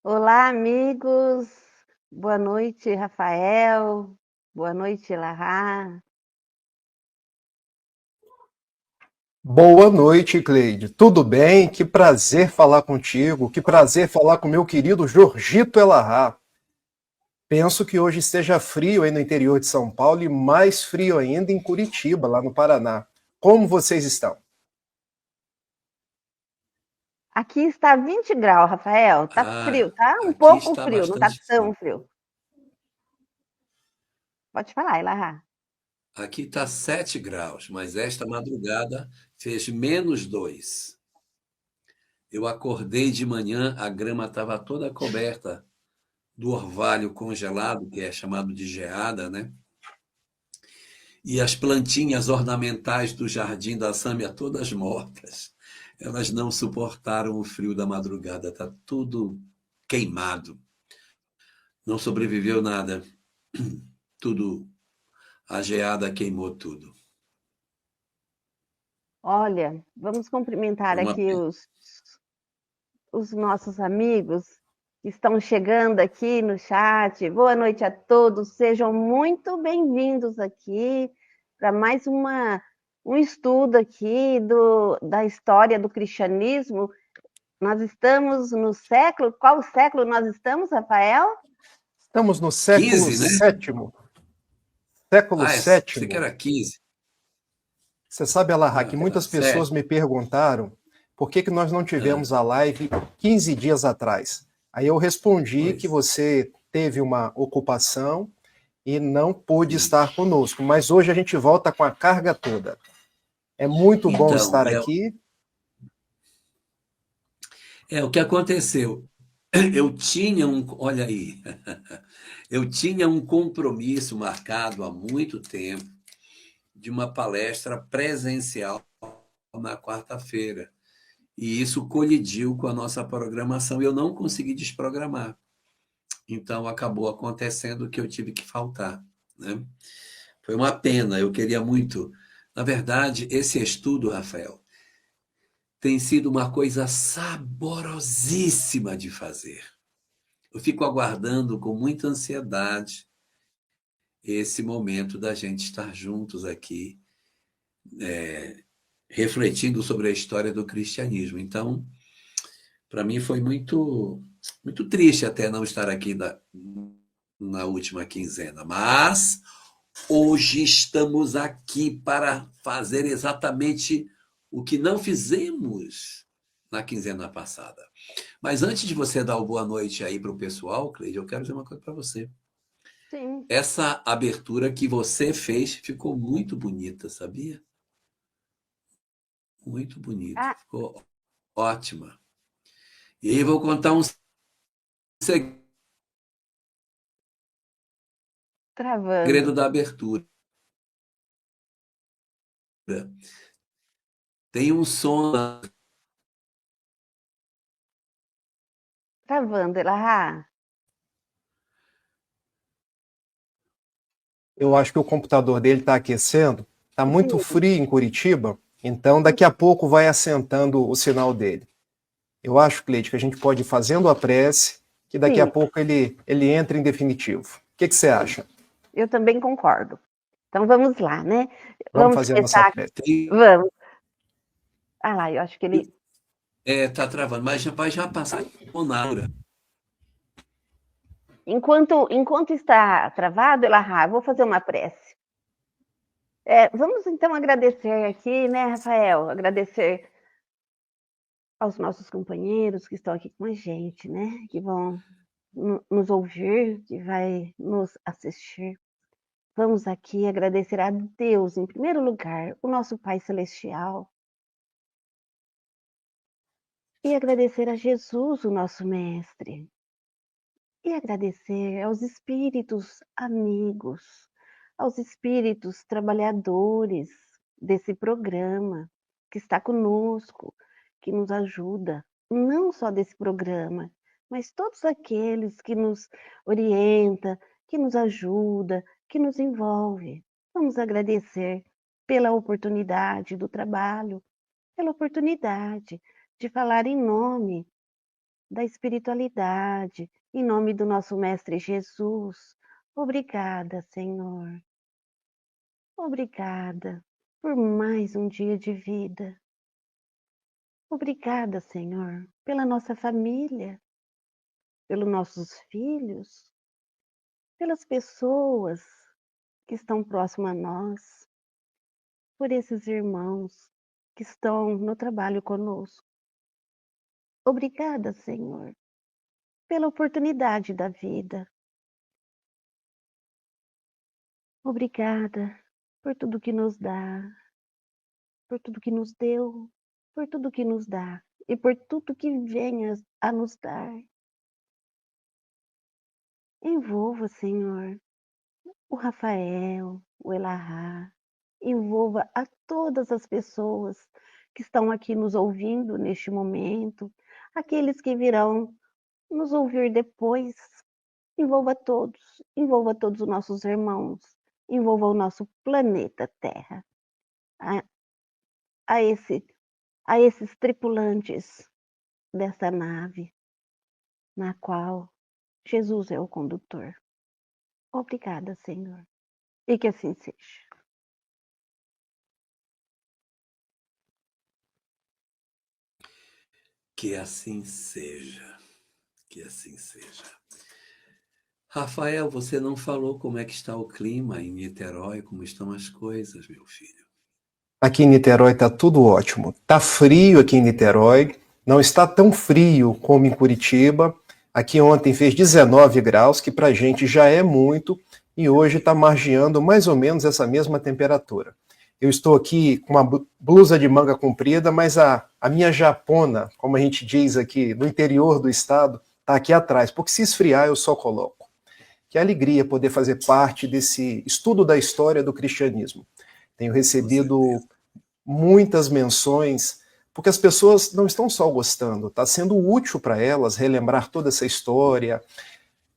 Olá, amigos. Boa noite, Rafael. Boa noite, Lahá. Boa noite, Cleide. Tudo bem? Que prazer falar contigo. Que prazer falar com meu querido Jorgito Elahá. Penso que hoje esteja frio aí no interior de São Paulo e mais frio ainda em Curitiba, lá no Paraná. Como vocês estão? Aqui está 20 graus, Rafael. Tá Ah, frio, tá um aqui pouco está frio, não tá bastante tão frio. frio. Pode falar, Lahá. Aqui está 7 graus, mas esta madrugada fez -2. Eu acordei de manhã, a grama estava toda coberta do orvalho congelado, que é chamado de geada, né? E as plantinhas ornamentais do jardim da Sâmia todas mortas. Elas não suportaram o frio da madrugada, está tudo queimado. Não sobreviveu nada. Tudo, a geada queimou tudo. Olha, vamos cumprimentar Foi uma aqui os nossos amigos que estão chegando aqui no chat. Boa noite a todos. Sejam muito bem-vindos aqui para mais um estudo aqui da história do cristianismo. Nós estamos no século. Qual século nós estamos, Rafael? Estamos no século 15, né? sétimo. Século Ah, você que sétimo. era 15. Você sabe, Elahá, que Ah, tá muitas pessoas certo. me perguntaram por que nós não Ah, tivemos a live 15 dias atrás. Aí eu respondi que pois, você teve uma ocupação e não pôde sim. estar conosco. Mas hoje a gente volta com a carga toda. É muito bom Então, estar aqui. o que aconteceu. Eu tinha olha aí, eu tinha um compromisso marcado há muito tempo de uma palestra presencial na quarta-feira. E isso colidiu com a nossa programação e eu não consegui desprogramar. Então acabou acontecendo que eu tive que faltar, né? Foi uma pena, eu queria muito. Na verdade, esse estudo, Rafael, tem sido uma coisa saborosíssima de fazer. Eu fico aguardando com muita ansiedade esse momento da gente estar juntos aqui, refletindo sobre a história do cristianismo. Então, para mim foi muito triste até não estar aqui na última quinzena, mas hoje estamos aqui para fazer exatamente o que não fizemos na quinzena passada. Mas antes de você dar o boa noite aí para o pessoal, Cleide, eu quero dizer uma coisa para você. Sim. Essa abertura que você fez ficou muito bonita, sabia? Muito bonita. Ah, Ficou ótima. E aí eu vou contar um segredo travando. da abertura. Tem um som. Travando, Lahá. Eu acho que o computador dele está aquecendo. Está muito Sim, frio em Curitiba, então daqui a pouco vai assentando o sinal dele. Eu acho, Cleide, que a gente pode ir fazendo a prece, que daqui a sim, pouco ele entra em definitivo. O que você acha? eu também concordo. Então vamos lá, né? Vamos Vamos fazer a nossa começar. prece. Vamos. Ah lá, eu acho que ele. Tá travando, mas já vai já passar com Naura. Enquanto está travado, Elahá, vou fazer uma prece. Vamos então agradecer aqui, né, Rafael? Agradecer aos nossos companheiros que estão aqui com a gente, né? Que vão nos ouvir, que vai nos assistir. Vamos aqui agradecer a Deus, em primeiro lugar, o nosso Pai Celestial, e agradecer a Jesus, o nosso Mestre, e agradecer aos espíritos amigos, aos espíritos trabalhadores desse programa, que está conosco, que nos ajuda, não só desse programa, mas todos aqueles que nos orienta, que nos ajuda, que nos envolve. Vamos agradecer pela oportunidade do trabalho, pela oportunidade de falar em nome da espiritualidade, em nome do nosso Mestre Jesus. Obrigada, Senhor. Obrigada por mais um dia de vida. Obrigada, Senhor, pela nossa família, pelos nossos filhos, pelas pessoas que estão próximas a nós, por esses irmãos que estão no trabalho conosco. Obrigada, Senhor, pela oportunidade da vida. Obrigada por tudo que nos dá, por tudo que nos deu, por tudo que nos dá e por tudo que venha a nos dar. Envolva, Senhor, o Rafael, o Elahá, envolva a todas as pessoas que estão aqui nos ouvindo neste momento, aqueles que virão nos ouvir depois. Envolva todos os nossos irmãos, envolva o nosso planeta Terra, a, a, esse, a esses tripulantes dessa nave, na qual Jesus é o condutor. Obrigada, Senhor, e que assim seja. Que assim seja. Que assim seja. Rafael, você não falou como é que está o clima em Niterói, como estão as coisas, meu filho. Aqui em Niterói está tudo ótimo. Está frio aqui em Niterói, não está tão frio como em Curitiba. Aqui ontem fez 19 graus, que para a gente já é muito, e hoje está margeando mais ou menos essa mesma temperatura. Eu estou aqui com uma blusa de manga comprida, mas a minha japona, como a gente diz aqui no interior do estado, está aqui atrás, porque se esfriar eu só coloco. Que alegria poder fazer parte desse estudo da história do cristianismo. Tenho recebido muitas menções, porque as pessoas não estão só gostando, está sendo útil para elas relembrar toda essa história,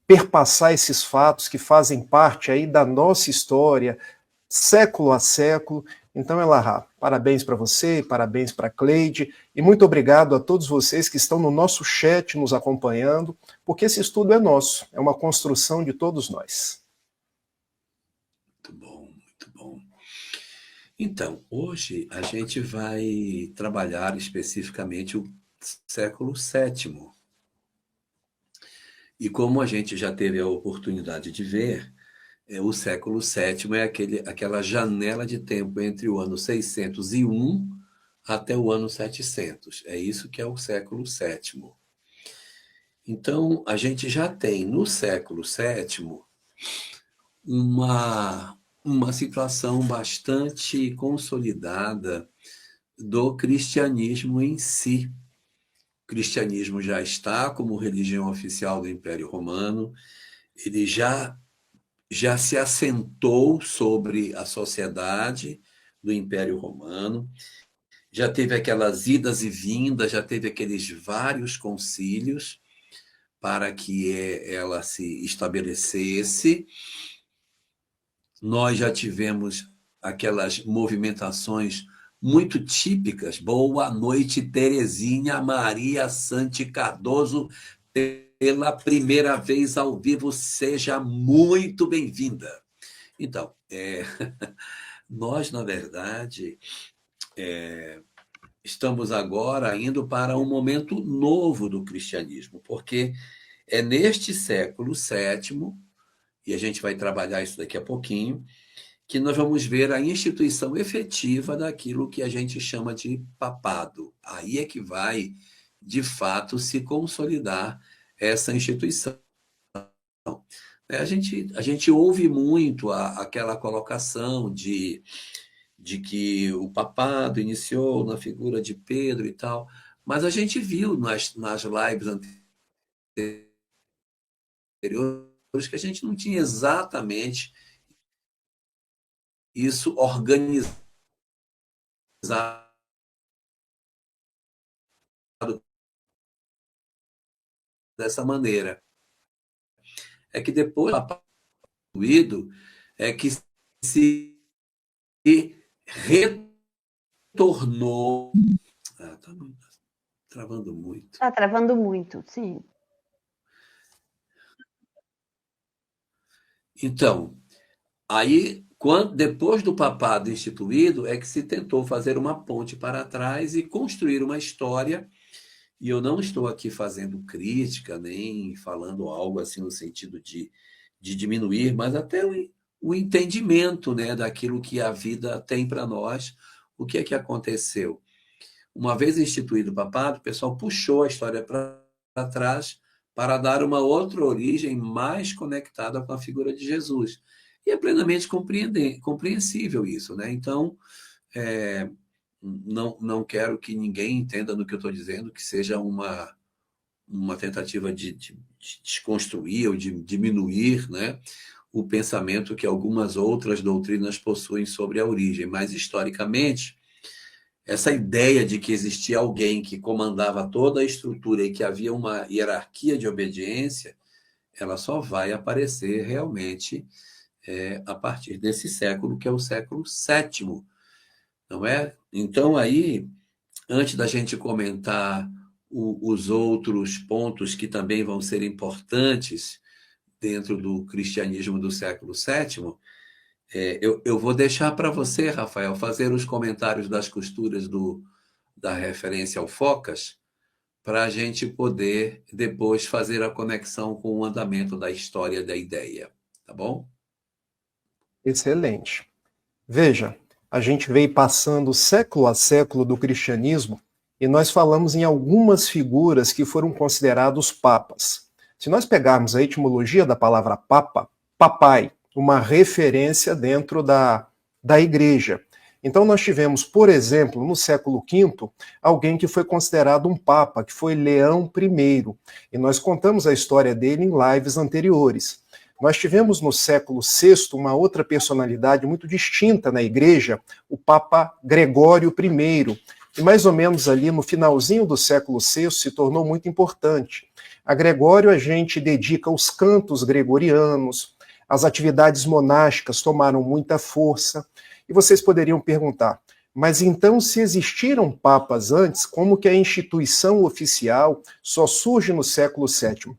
perpassar esses fatos que fazem parte aí da nossa história, século a século. Então, Elahá, parabéns para você, parabéns para a Cleide, e muito obrigado a todos vocês que estão no nosso chat nos acompanhando, porque esse estudo é nosso, é uma construção de todos nós. Muito bom, muito bom. Então, hoje a gente vai trabalhar especificamente o século VII. E como a gente já teve a oportunidade de ver, o século VII é aquela janela de tempo entre o ano 601 até o ano 700. É isso que é o século VII. Então, a gente já tem no século VII uma situação bastante consolidada do cristianismo em si. O cristianismo já está como religião oficial do Império Romano, ele já se assentou sobre a sociedade do Império Romano, já teve aquelas idas e vindas, já teve aqueles vários concílios para que ela se estabelecesse. Nós já tivemos aquelas movimentações muito típicas. Boa noite, Terezinha Maria Santi Cardoso, pela primeira vez ao vivo, seja muito bem-vinda. Então, nós, na verdade, estamos agora indo para um momento novo do cristianismo, porque é neste século VII, e a gente vai trabalhar isso daqui a pouquinho, que nós vamos ver a instituição efetiva daquilo que a gente chama de papado. Aí é que vai, de fato, se consolidar essa instituição. A gente ouve muito aquela colocação de que o papado iniciou na figura de Pedro e tal, mas a gente viu nas lives anteriores que a gente não tinha exatamente isso organizado dessa maneira. É que depois do papado instituído, é que se retornou. travando muito. Tá travando muito, sim. Então, aí, depois do papado instituído, é que se tentou fazer uma ponte para trás e construir uma história. E eu não estou aqui fazendo crítica, nem falando algo assim no sentido de diminuir, mas até o entendimento, né, daquilo que a vida tem para nós. O que é que aconteceu? Uma vez instituído o papado, o pessoal puxou a história para trás para dar uma outra origem mais conectada com a figura de Jesus. E é plenamente compreensível isso, né? Então, é, não quero que ninguém entenda no que eu estou dizendo que seja uma tentativa de desconstruir ou de diminuir, né, o pensamento que algumas outras doutrinas possuem sobre a origem. Mas, historicamente, essa ideia de que existia alguém que comandava toda a estrutura e que havia uma hierarquia de obediência, ela só vai aparecer realmente a partir desse século, que é o século sétimo, não é? Então, aí, antes da gente comentar os outros pontos que também vão ser importantes dentro do cristianismo do século sétimo, eu vou deixar para você, Rafael, fazer os comentários das costuras da referência ao Focas, para a gente poder depois fazer a conexão com o andamento da história da ideia. Tá bom? Excelente. Veja, a gente veio passando século a século do cristianismo e nós falamos em algumas figuras que foram considerados papas. Se nós pegarmos a etimologia da palavra papa, papai, uma referência dentro da igreja. Então nós tivemos, por exemplo, no século V, alguém que foi considerado um papa, que foi Leão I, e nós contamos a história dele em lives anteriores. Nós tivemos no século VI uma outra personalidade muito distinta na igreja, o Papa Gregório I, e mais ou menos ali no finalzinho do século VI se tornou muito importante. A Gregório a gente dedica os cantos gregorianos, as atividades monásticas tomaram muita força, e vocês poderiam perguntar, mas então se existiram papas antes, como que a instituição oficial só surge no século VII?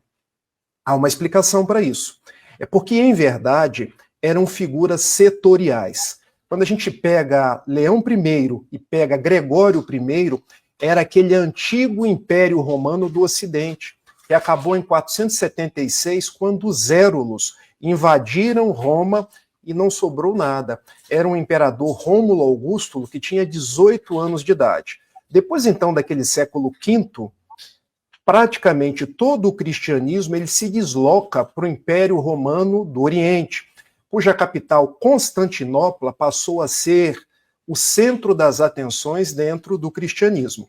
Há uma explicação para isso. É porque, em verdade, eram figuras setoriais. Quando a gente pega Leão I e pega Gregório I, era aquele antigo Império Romano do Ocidente, que acabou em 476, quando os Érulos invadiram Roma e não sobrou nada. Era um imperador Rômulo Augusto que tinha 18 anos de idade. Depois, então, daquele século V, praticamente todo o cristianismo ele se desloca para o Império Romano do Oriente, cuja capital, Constantinopla, passou a ser o centro das atenções dentro do cristianismo.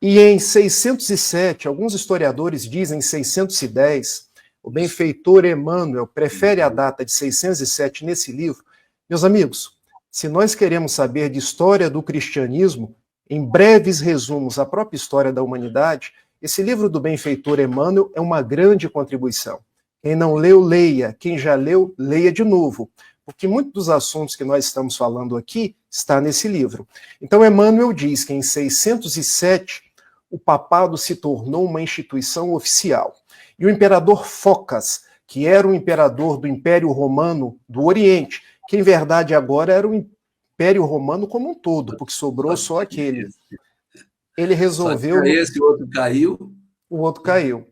E em 607, alguns historiadores dizem 610, o benfeitor Emmanuel prefere a data de 607 nesse livro. Meus amigos, se nós queremos saber de história do cristianismo, em breves resumos, a própria história da humanidade, esse livro do benfeitor Emmanuel é uma grande contribuição. Quem não leu, leia. Quem já leu, leia de novo. Porque muitos dos assuntos que nós estamos falando aqui está nesse livro. Então, Emmanuel diz que em 607, o papado se tornou uma instituição oficial. E o imperador Focas, que era o imperador do Império Romano do Oriente, que em verdade agora era o Império Romano como um todo, porque sobrou só aquele. Ele resolveu... Só que esse outro caiu. O outro caiu.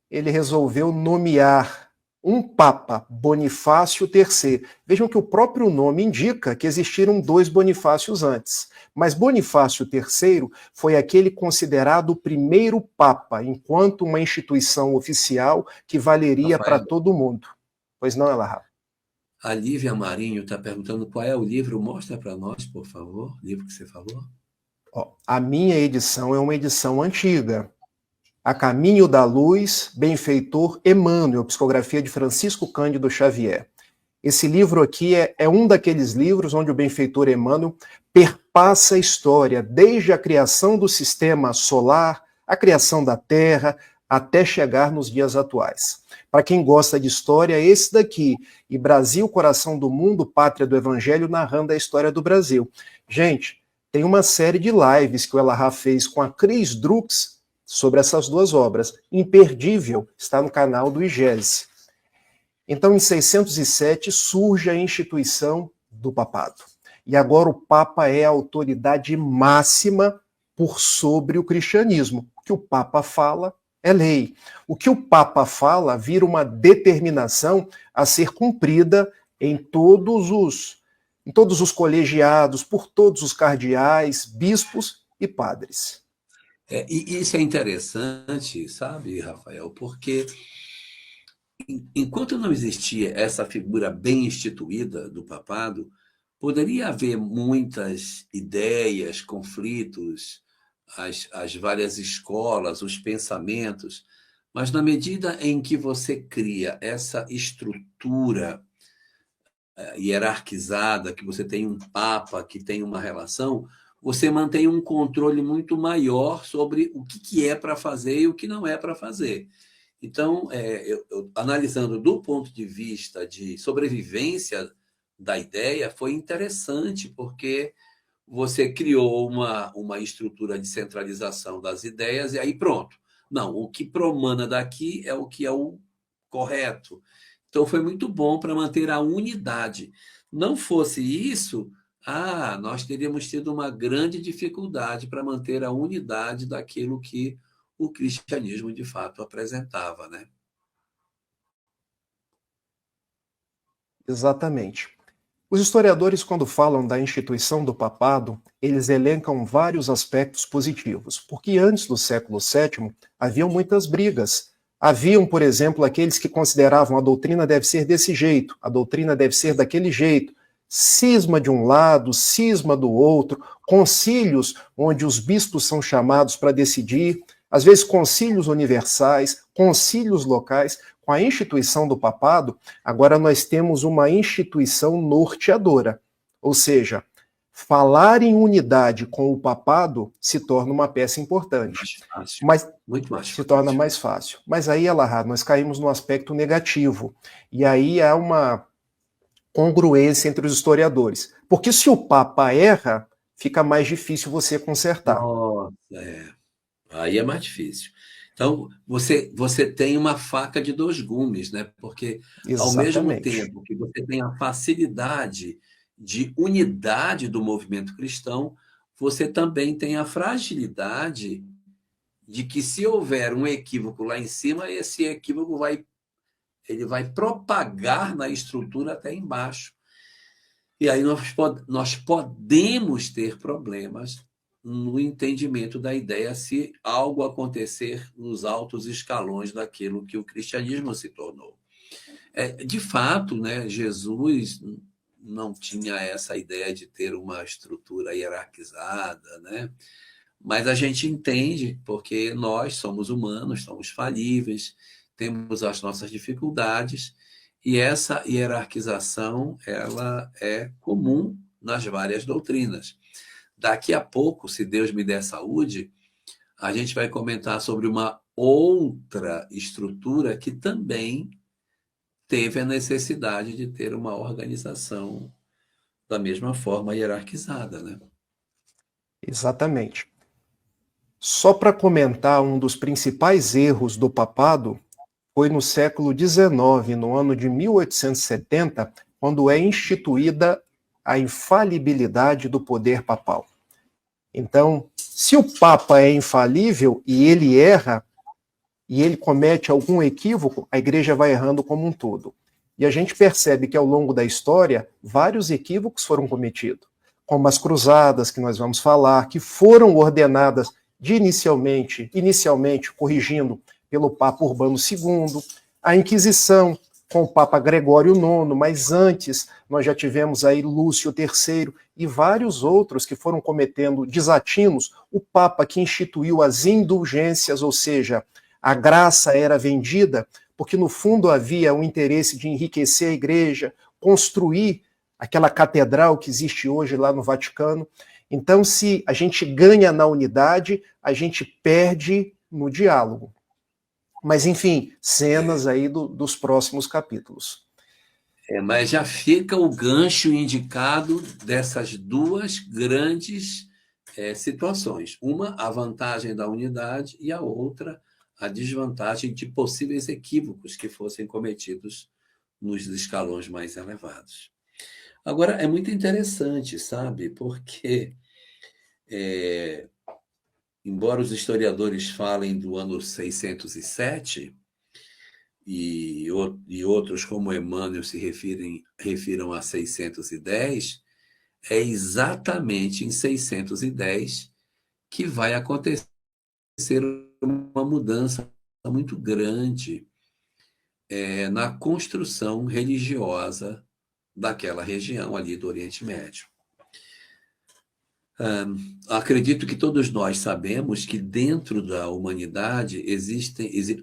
Ele resolveu nomear um Papa, Bonifácio III. Vejam que o próprio nome indica que existiram 2 Bonifácios antes. Mas Bonifácio III foi aquele considerado o primeiro Papa, enquanto uma instituição oficial que valeria para todo mundo. Pois não, Elahá? A Lívia Marinho está perguntando qual é o livro. Mostra para nós, por favor, o livro que você falou. A minha edição é uma edição antiga. A Caminho da Luz, benfeitor Emmanuel, psicografia de Francisco Cândido Xavier. Esse livro aqui é um daqueles livros onde o benfeitor Emmanuel perpassa a história, desde a criação do sistema solar, a criação da Terra, até chegar nos dias atuais. Para quem gosta de história, esse daqui, e Brasil, Coração do Mundo, Pátria do Evangelho, narrando a história do Brasil. Gente, Tem uma série de lives que o Elahá fez com a Cris Drux sobre essas duas obras. Imperdível, está no canal do IGES. Então, em 607, surge a instituição do papado. E agora o Papa é a autoridade máxima por sobre o cristianismo. O que o Papa fala é lei. O que o Papa fala vira uma determinação a ser cumprida em todos os colegiados, por todos os cardeais, bispos e padres. E isso é interessante, sabe, Rafael, porque enquanto não existia essa figura bem instituída do papado, poderia haver muitas ideias, conflitos, as várias escolas, os pensamentos, mas na medida em que você cria essa estrutura hierarquizada, que você tem um papa, que tem uma relação, você mantém um controle muito maior sobre o que é para fazer e o que não é para fazer. Então, analisando do ponto de vista de sobrevivência da ideia, foi interessante, porque você criou uma estrutura de centralização das ideias, e aí pronto. Não, o que promana daqui é o que é o correto. Então, foi muito bom para manter a unidade. Não fosse isso, nós teríamos tido uma grande dificuldade para manter a unidade daquilo que o cristianismo de fato apresentava, né? Exatamente. Os historiadores, quando falam da instituição do papado, eles elencam vários aspectos positivos, porque antes do século VII haviam muitas brigas. Haviam, por exemplo, aqueles que consideravam a doutrina deve ser desse jeito, a doutrina deve ser daquele jeito, cisma de um lado, cisma do outro, concílios onde os bispos são chamados para decidir, às vezes concílios universais, concílios locais. Com a instituição do papado, agora nós temos uma instituição norteadora, ou seja, falar em unidade com o papado se torna uma peça importante. Mais fácil, mas muito mais se fácil. torna mais fácil. Mas aí, Elahá, nós caímos no aspecto negativo, e aí há uma congruência entre os historiadores, porque se o Papa erra, fica mais difícil você consertar. Nossa, aí é mais difícil. Então, você tem uma faca de dois gumes, né? Porque, ao mesmo Exatamente. tempo que você tem a facilidade de unidade do movimento cristão, você também tem a fragilidade de que, se houver um equívoco lá em cima, esse equívoco ele vai propagar na estrutura até embaixo. E aí nós podemos ter problemas no entendimento da ideia se algo acontecer nos altos escalões daquilo que o cristianismo se tornou. De fato, né, Jesus não tinha essa ideia de ter uma estrutura hierarquizada, né? Mas a gente entende, porque nós somos humanos, somos falíveis, temos as nossas dificuldades, e essa hierarquização ela é comum nas várias doutrinas. Daqui a pouco, se Deus me der saúde, a gente vai comentar sobre uma outra estrutura que também teve a necessidade de ter uma organização da mesma forma hierarquizada, né? Exatamente. Só para comentar, um dos principais erros do papado foi no século XIX, no ano de 1870, quando é instituída a infalibilidade do poder papal. Então, se o Papa é infalível e ele erra, e ele comete algum equívoco, a igreja vai errando como um todo. E a gente percebe que ao longo da história, vários equívocos foram cometidos, como as cruzadas, que nós vamos falar, que foram ordenadas inicialmente corrigindo, pelo Papa Urbano II, a Inquisição, com o Papa Gregório IX, mas antes nós já tivemos aí Lúcio III e vários outros que foram cometendo desatinos. O Papa que instituiu as indulgências, ou seja, a graça era vendida, porque no fundo havia um interesse de enriquecer a igreja, construir aquela catedral que existe hoje lá no Vaticano. Então, se a gente ganha na unidade, a gente perde no diálogo. Mas, enfim, cenas aí dos próximos capítulos. Mas já fica o gancho indicado dessas duas grandes situações. Uma, a vantagem da unidade, e a outra, a desvantagem de possíveis equívocos que fossem cometidos nos escalões mais elevados. Agora, é muito interessante, sabe? Porque, embora os historiadores falem do ano 607, e outros, como Emmanuel, refiram a 610, é exatamente em 610 que vai acontecer uma mudança muito grande na construção religiosa daquela região ali do Oriente Médio. Acredito que todos nós sabemos que dentro da humanidade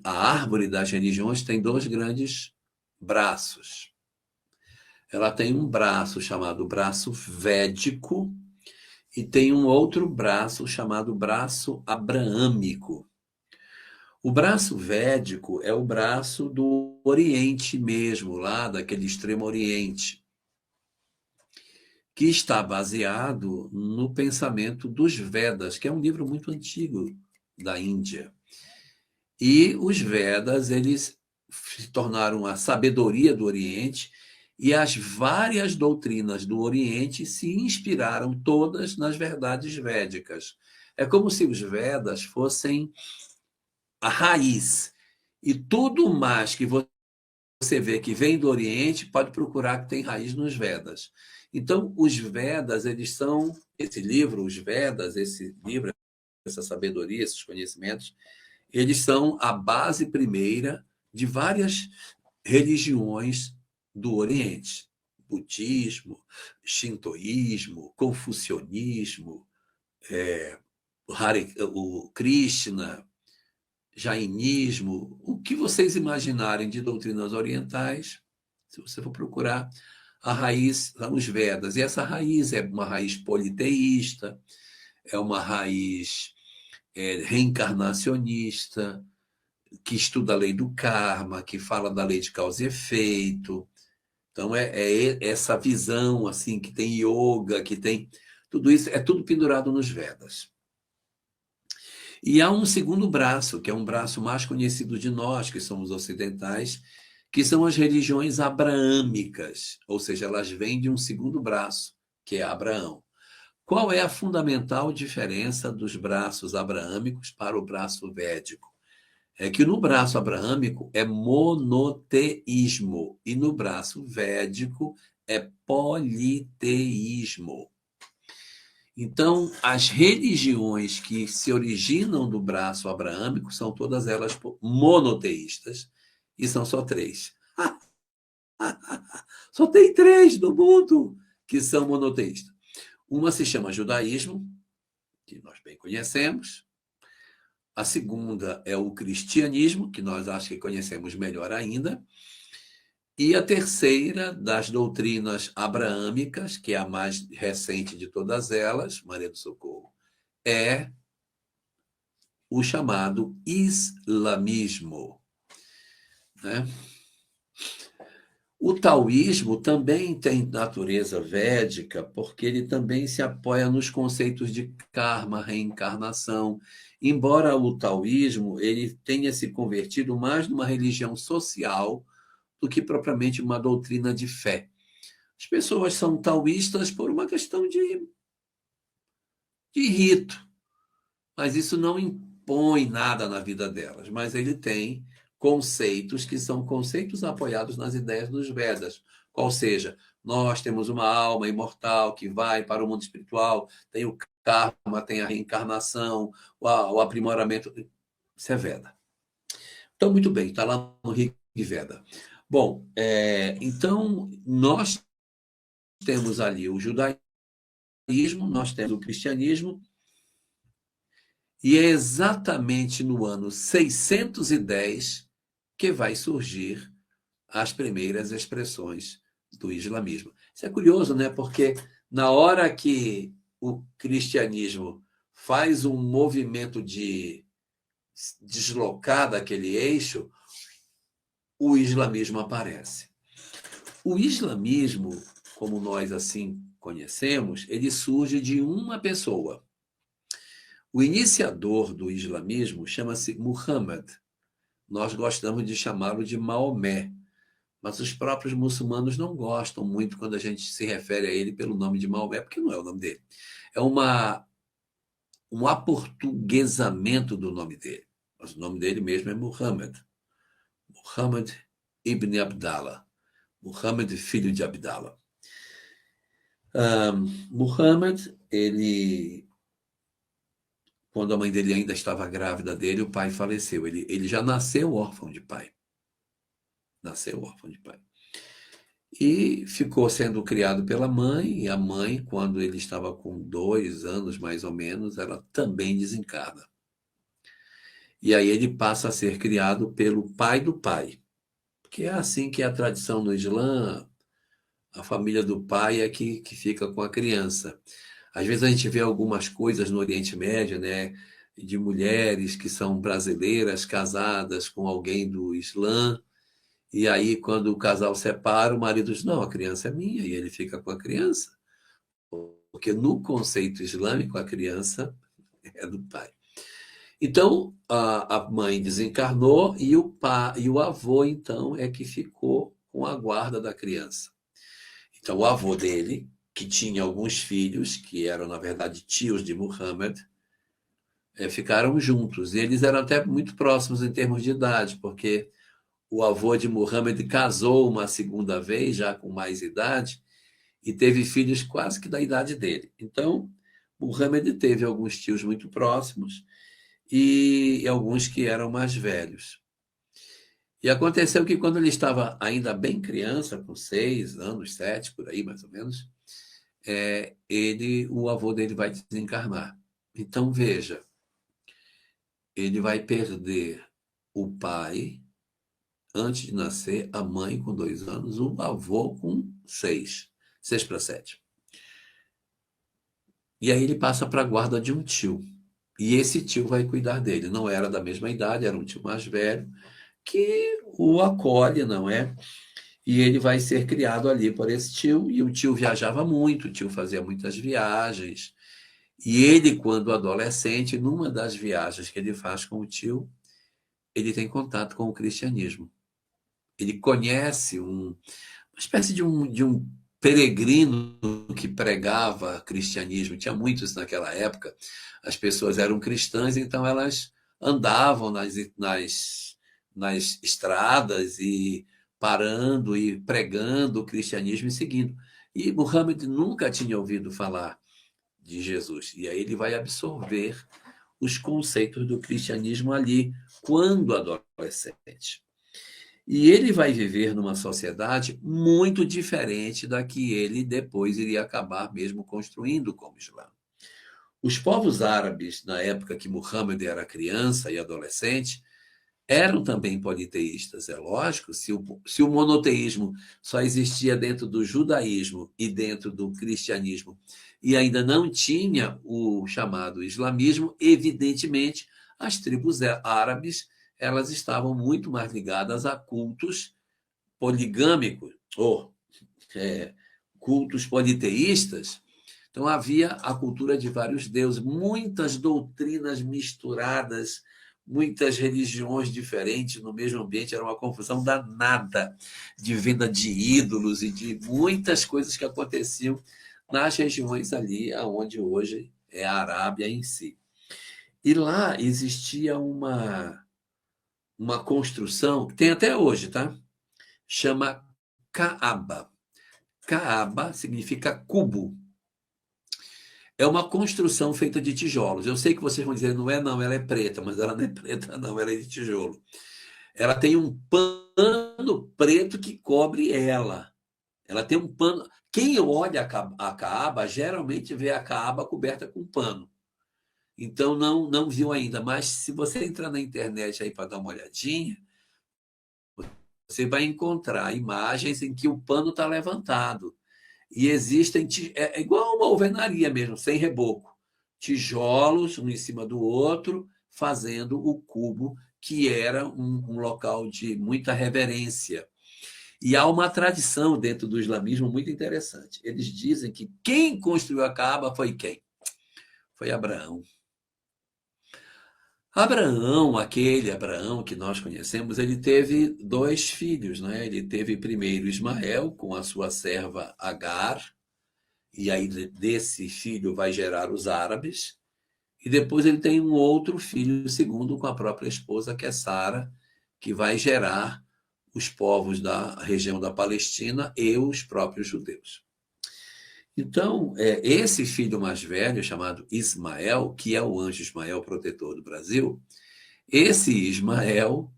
a árvore das religiões tem dois grandes braços. Ela tem um braço chamado braço védico e tem um outro braço chamado braço abraâmico. O braço védico é o braço do Oriente mesmo, lá daquele extremo Oriente, que está baseado no pensamento dos Vedas, que é um livro muito antigo da Índia. E os Vedas, eles se tornaram a sabedoria do Oriente, e as várias doutrinas do Oriente se inspiraram todas nas verdades védicas. É como se os Vedas fossem a raiz. E tudo mais que você vê que vem do Oriente, pode procurar que tem raiz nos Vedas. Então, os Vedas, eles são, esse livro, os Vedas, esse livro, essa sabedoria, esses conhecimentos, eles são a base primeira de várias religiões do Oriente. Budismo, shintoísmo, confucionismo, o Krishna, jainismo, o que vocês imaginarem de doutrinas orientais, se você for procurar, a raiz são os Vedas. E essa raiz é uma raiz politeísta, é uma raiz reencarnacionista, que estuda a lei do karma, que fala da lei de causa e efeito. Então, é essa visão assim que tem yoga, que tem... Tudo isso é tudo pendurado nos Vedas. E há um segundo braço, que é um braço mais conhecido de nós, que somos ocidentais, que são as religiões abraâmicas, ou seja, elas vêm de um segundo braço, que é Abraão. Qual é a fundamental diferença dos braços abraâmicos para o braço védico? É que no braço abraâmico é monoteísmo e no braço védico é politeísmo. Então, as religiões que se originam do braço abraâmico são todas elas monoteístas, e são só 3. Só tem 3 no mundo que são monoteístas. Uma se chama judaísmo, que nós bem conhecemos. A segunda é o cristianismo, que nós acho que conhecemos melhor ainda. E a terceira das doutrinas abraâmicas, que é a mais recente de todas elas, Maria do Socorro, é o chamado islamismo. Né? O taoísmo também tem natureza védica, porque ele também se apoia nos conceitos de karma, reencarnação, embora o taoísmo ele tenha se convertido mais numa religião social do que propriamente uma doutrina de fé. As pessoas são taoístas por uma questão de rito, mas isso não impõe nada na vida delas, mas ele tem conceitos que são conceitos apoiados nas ideias dos Vedas, qual seja, nós temos uma alma imortal que vai para o mundo espiritual, tem o karma, tem a reencarnação, o aprimoramento, isso é Veda. Então, muito bem, está lá no Rig Veda. Bom, então, nós temos ali o judaísmo, nós temos o cristianismo, e é exatamente no ano 610 que vai surgir as primeiras expressões do islamismo. Isso é curioso, né? Porque na hora que o cristianismo faz um movimento de deslocar daquele eixo, o islamismo aparece. O islamismo, como nós assim conhecemos, ele surge de uma pessoa. O iniciador do islamismo chama-se Muhammad. Nós gostamos de chamá-lo de Maomé, mas os próprios muçulmanos não gostam muito quando a gente se refere a ele pelo nome de Maomé, porque não é o nome dele. É um aportuguesamento do nome dele. Mas o nome dele mesmo é Muhammad. Muhammad ibn Abdallah. Muhammad, filho de Abdallah. Muhammad, quando a mãe dele ainda estava grávida dele, o pai faleceu. Ele já nasceu órfão de pai. Nasceu órfão de pai. E ficou sendo criado pela mãe, e a mãe, quando ele estava com 2 anos, mais ou menos, ela também desencarna. E aí ele passa a ser criado pelo pai do pai, porque é assim que é a tradição no Islã, a família do pai é que fica com a criança. Às vezes a gente vê algumas coisas no Oriente Médio, né, de mulheres que são brasileiras, casadas com alguém do Islã, e aí quando o casal separa, o marido diz, não, a criança é minha, e ele fica com a criança. Porque no conceito islâmico, a criança é do pai. Então, a mãe desencarnou e o avô, então, é que ficou com a guarda da criança. Então, o avô dele, que tinha alguns filhos, que eram, na verdade, tios de Muhammad, ficaram juntos. E eles eram até muito próximos em termos de idade, porque o avô de Muhammad casou uma segunda vez, já com mais idade, e teve filhos quase que da idade dele. Então, Muhammad teve alguns tios muito próximos e alguns que eram mais velhos. E aconteceu que quando ele estava ainda bem criança, com 6 anos, 7, por aí mais ou menos, o avô dele vai desencarnar. Então, veja, ele vai perder o pai antes de nascer, a mãe com 2 anos, o avô com 6 para 7. E aí ele passa para a guarda de um tio. E esse tio vai cuidar dele. Não era da mesma idade, era um tio mais velho, que o acolhe, não é? E ele vai ser criado ali por esse tio. E o tio viajava muito, o tio fazia muitas viagens. E ele, quando adolescente, numa das viagens que ele faz com o tio, ele tem contato com o cristianismo. Ele conhece uma espécie de um peregrino que pregava cristianismo. Tinha muitos naquela época. As pessoas eram cristãs, então elas andavam nas estradas e parando e pregando o cristianismo e seguindo. E Muhammad nunca tinha ouvido falar de Jesus. E aí ele vai absorver os conceitos do cristianismo ali, quando adolescente. E ele vai viver numa sociedade muito diferente da que ele depois iria acabar mesmo construindo como Islã. Os povos árabes, na época que Muhammad era criança e adolescente, eram também politeístas. É lógico, se o monoteísmo só existia dentro do judaísmo e dentro do cristianismo e ainda não tinha o chamado islamismo, evidentemente, as tribos árabes elas estavam muito mais ligadas a cultos poligâmicos, ou cultos politeístas. Então, havia a cultura de vários deuses, muitas doutrinas misturadas, muitas religiões diferentes no mesmo ambiente, era uma confusão danada de venda de ídolos e de muitas coisas que aconteciam nas regiões ali, onde hoje é a Arábia em si. E lá existia uma construção, tem até hoje, tá? Chama Kaaba. Kaaba significa cubo. É uma construção feita de tijolos. Eu sei que vocês vão dizer, não, ela é preta, mas ela não é preta, não, ela é de tijolo. Ela tem um pano preto que cobre ela. Ela tem um pano. Quem olha a Kaaba, geralmente vê a Kaaba coberta com pano. Então, não viu ainda. Mas se você entrar na internet aí para dar uma olhadinha, você vai encontrar imagens em que o pano está levantado. E existem, é igual uma alvenaria mesmo, sem reboco. Tijolos um em cima do outro, fazendo o cubo, que era um local de muita reverência. E há uma tradição dentro do islamismo muito interessante. Eles dizem que quem construiu a Kaaba foi quem? Foi Abraão. Abraão, aquele Abraão que nós conhecemos, ele teve dois filhos, né? Ele teve primeiro Ismael com a sua serva Agar, e aí desse filho vai gerar os árabes, e depois ele tem um outro filho, segundo, com a própria esposa, que é Sara, que vai gerar os povos da região da Palestina e os próprios judeus. Então, esse filho mais velho, chamado Ismael, que é o anjo Ismael, protetor do Brasil, esse Ismael,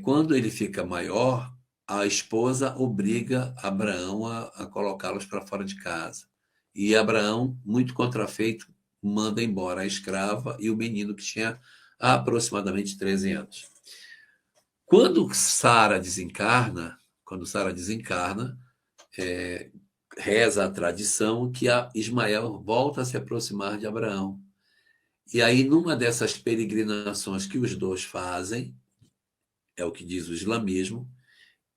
quando ele fica maior, a esposa obriga Abraão a colocá-los para fora de casa. E Abraão, muito contrafeito, manda embora a escrava e o menino que tinha aproximadamente 13 anos. Quando Sara desencarna, reza a tradição que Ismael volta a se aproximar de Abraão. E aí, numa dessas peregrinações que os dois fazem, é o que diz o islamismo,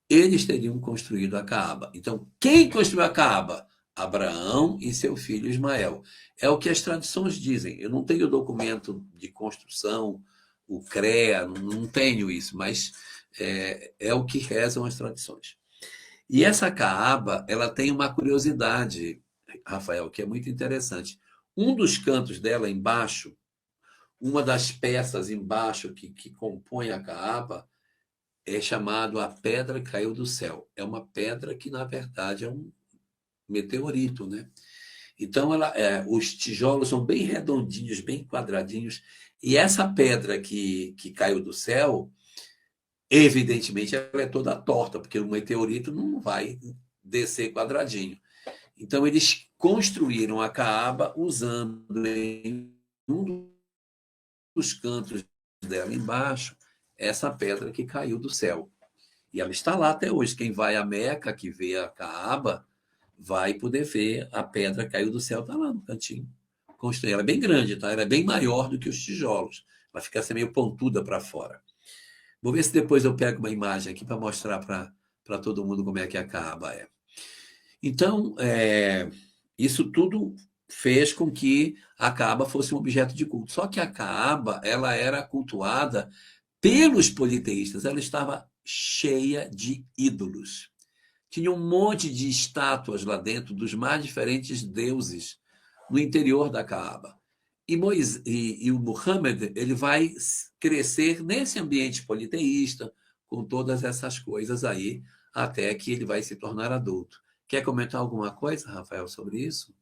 eles teriam construído a Caaba. Então, quem construiu a Caaba? Abraão e seu filho Ismael. É o que as tradições dizem. Eu não tenho documento de construção, o CREA, não tenho isso, mas é o que rezam as tradições. E essa Caaba, ela tem uma curiosidade, Rafael, que é muito interessante. Um dos cantos dela embaixo, uma das peças embaixo que compõe a Caaba, é chamado a pedra que caiu do céu. É uma pedra que, na verdade, é um meteorito, né? Então, os tijolos são bem redondinhos, bem quadradinhos, e essa pedra que caiu do céu, evidentemente, ela é toda torta, porque o meteorito não vai descer quadradinho. Então, eles construíram a Caaba usando em um dos cantos dela embaixo essa pedra que caiu do céu. E ela está lá até hoje. Quem vai a Meca, que vê a Caaba, vai poder ver a pedra que caiu do céu, está lá no cantinho. Ela é bem grande, tá? Ela é bem maior do que os tijolos. Ela fica assim meio pontuda para fora. Vou ver se depois eu pego uma imagem aqui para mostrar para todo mundo como é que a Caaba é. Então, isso tudo fez com que a Caaba fosse um objeto de culto. Só que a Caaba, ela era cultuada pelos politeístas. Ela estava cheia de ídolos. Tinha um monte de estátuas lá dentro dos mais diferentes deuses no interior da Caaba. E o Muhammad, ele vai crescer nesse ambiente politeísta, com todas essas coisas aí, até que ele vai se tornar adulto. Quer comentar alguma coisa, Rafael, sobre isso?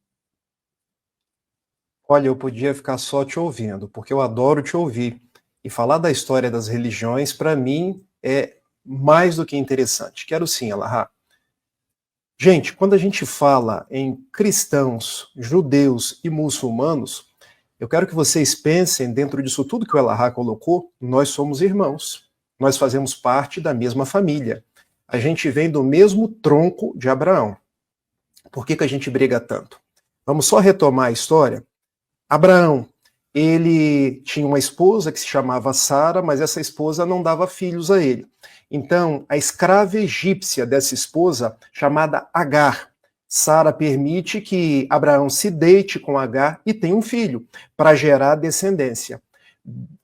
Olha, eu podia ficar só te ouvindo, porque eu adoro te ouvir. E falar da história das religiões, para mim, é mais do que interessante. Quero sim, Elahá. Gente, quando a gente fala em cristãos, judeus e muçulmanos, eu quero que vocês pensem, dentro disso tudo que o Elahá colocou, nós somos irmãos. Nós fazemos parte da mesma família. A gente vem do mesmo tronco de Abraão. Por que a gente briga tanto? Vamos só retomar a história. Abraão, ele tinha uma esposa que se chamava Sara, mas essa esposa não dava filhos a ele. Então, a escrava egípcia dessa esposa, chamada Agar, Sara permite que Abraão se deite com Agar e tenha um filho, para gerar descendência.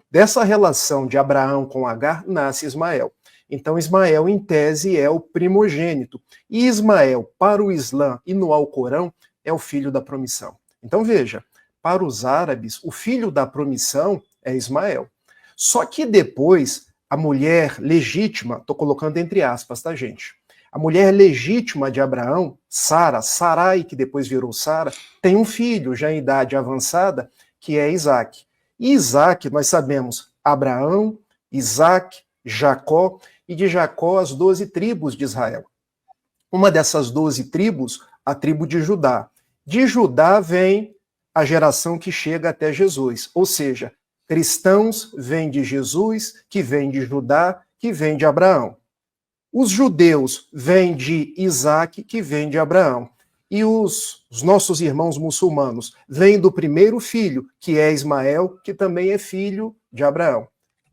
Dessa relação de Abraão com Agar, nasce Ismael. Então, Ismael, em tese, é o primogênito. E Ismael, para o Islã e no Alcorão, é o filho da promissão. Então, veja, para os árabes, o filho da promissão é Ismael. Só que depois, a mulher legítima, estou colocando entre aspas, tá, gente? A mulher legítima de Abraão, Sara, Sarai, que depois virou Sara, tem um filho já em idade avançada, que é Isaac. E Isaac, nós sabemos, Abraão, Isaac, Jacó, e de Jacó as 12 tribos de Israel. Uma dessas 12 tribos, a tribo de Judá. De Judá vem a geração que chega até Jesus, ou seja, cristãos vêm de Jesus, que vem de Judá, que vem de Abraão. Os judeus vêm de Isaac, que vem de Abraão. E os nossos irmãos muçulmanos vêm do primeiro filho, que é Ismael, que também é filho de Abraão.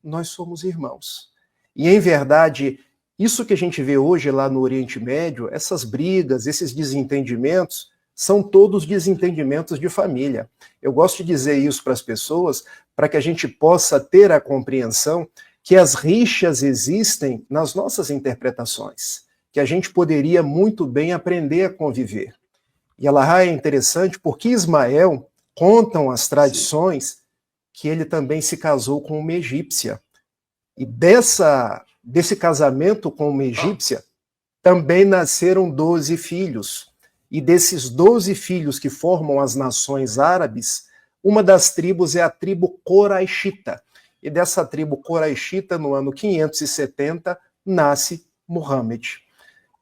Nós somos irmãos. E, em verdade, isso que a gente vê hoje lá no Oriente Médio, essas brigas, esses desentendimentos, são todos desentendimentos de família. Eu gosto de dizer isso para as pessoas, para que a gente possa ter a compreensão que as rixas existem nas nossas interpretações, que a gente poderia muito bem aprender a conviver. E Allahá é interessante porque Ismael, contam as tradições, que ele também se casou com uma egípcia. E desse casamento com uma egípcia, também nasceram 12 filhos. E desses 12 filhos que formam as nações árabes, uma das tribos é a tribo Coraixita. E dessa tribo Coraixita, no ano 570, nasce Muhammad.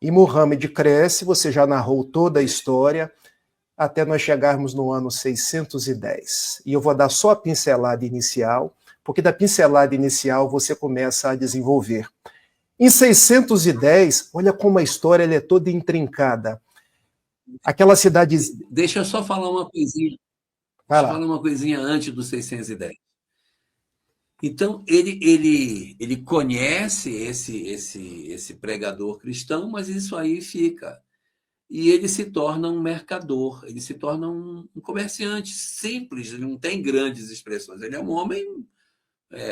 E Muhammad cresce, você já narrou toda a história, até nós chegarmos no ano 610. E eu vou dar só a pincelada inicial, porque da pincelada inicial você começa a desenvolver. Em 610, olha como a história é toda intrincada. Aquela cidade... Deixa eu só falar uma coisinha. Vai Deixa eu lá. falar uma coisinha antes do 610. Então, ele conhece esse pregador cristão, mas isso aí fica. E ele se torna um mercador, ele se torna um comerciante simples, ele não tem grandes expressões. Ele é um homem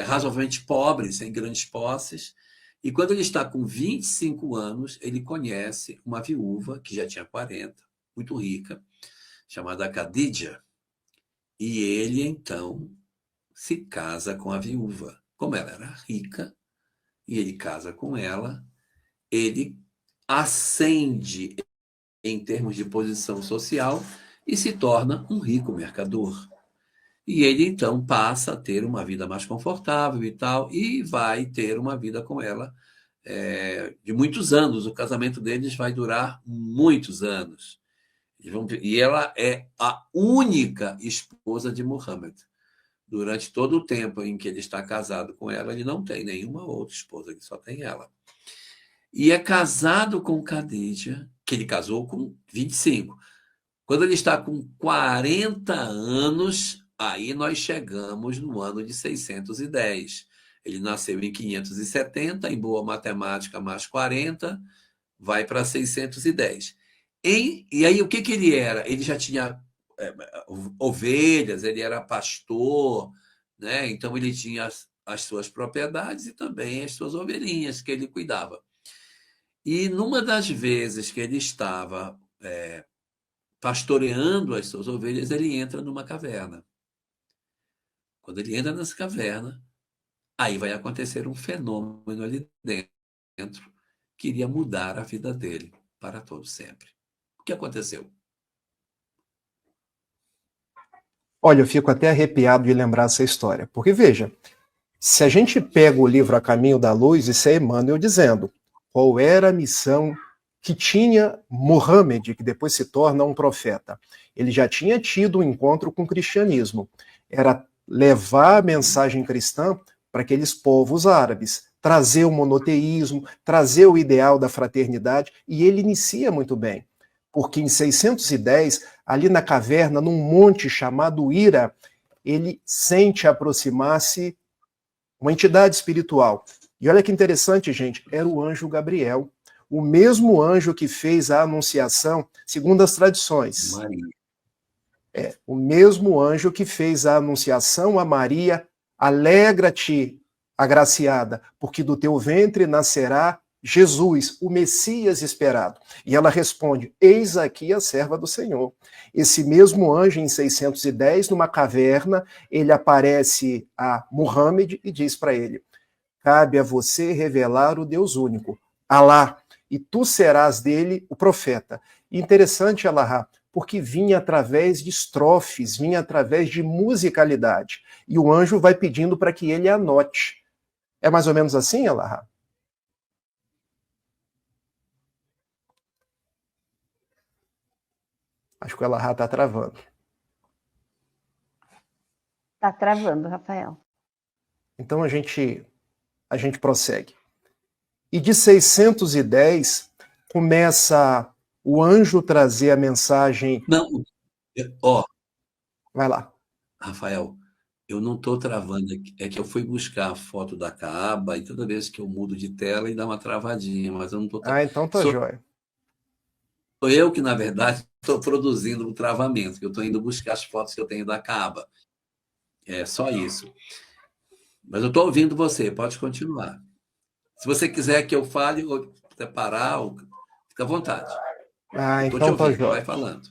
razoavelmente pobre, sem grandes posses. E quando ele está com 25 anos, ele conhece uma viúva, que já tinha 40, muito rica, chamada Khadija. E ele, então, se casa com a viúva. Como ela era rica, e ele casa com ela, ele ascende em termos de posição social e se torna um rico mercador. E ele, então, passa a ter uma vida mais confortável e tal, e vai ter uma vida com ela de muitos anos. O casamento deles vai durar muitos anos. E ela é a única esposa de Muhammad. Durante todo o tempo em que ele está casado com ela, ele não tem nenhuma outra esposa, ele só tem ela. E é casado com Khadija, que ele casou com 25. Quando ele está com 40 anos, aí nós chegamos no ano de 610. Ele nasceu em 570, em boa matemática, mais 40, vai para 610. E aí, o que ele era? Ele já tinha ovelhas, ele era pastor, né? Então ele tinha as suas propriedades e também as suas ovelhinhas que ele cuidava. E numa das vezes que ele estava pastoreando as suas ovelhas, ele entra numa caverna. Quando ele entra nessa caverna, aí vai acontecer um fenômeno ali dentro que iria mudar a vida dele para todo sempre. O que aconteceu? Olha, eu fico até arrepiado de lembrar essa história. Porque, veja, se a gente pega o livro A Caminho da Luz, isso é Emmanuel dizendo qual era a missão que tinha Muhammad, que depois se torna um profeta. Ele já tinha tido um encontro com o cristianismo. Era levar a mensagem cristã para aqueles povos árabes, trazer o monoteísmo, trazer o ideal da fraternidade, e ele inicia muito bem. Porque em 610, ali na caverna, num monte chamado Hira, ele sente aproximar-se uma entidade espiritual. E olha que interessante, gente, era o anjo Gabriel, o mesmo anjo que fez a anunciação, segundo as tradições. Maria. O mesmo anjo que fez a anunciação a Maria, alegra-te, agraciada, porque do teu ventre nascerá Jesus, o Messias esperado. E ela responde, eis aqui a serva do Senhor. Esse mesmo anjo, em 610, numa caverna, ele aparece a Muhammad e diz para ele, cabe a você revelar o Deus único, Alá, e tu serás dele o profeta. E interessante, Alá, porque vinha através de estrofes, vinha através de musicalidade. E o anjo vai pedindo para que ele anote. É mais ou menos assim, Alá? Acho que o Alá está travando. Está travando, Rafael. Então a gente prossegue. E de 610 começa o anjo trazer a mensagem... Não, ó, Vai lá. Rafael, eu não estou travando aqui. É que eu fui buscar a foto da Caaba e toda vez que eu mudo de tela e dá uma travadinha, mas eu não estou Ah, então tá jóia. eu que, na verdade, estou produzindo um travamento, que eu estou indo buscar as fotos que eu tenho da Caba. É só isso. Mas eu estou ouvindo você, pode continuar. Se você quiser que eu fale, ou parar, fica à vontade. Ah, Eu estou te então tá ouvindo, vai jóia. falando.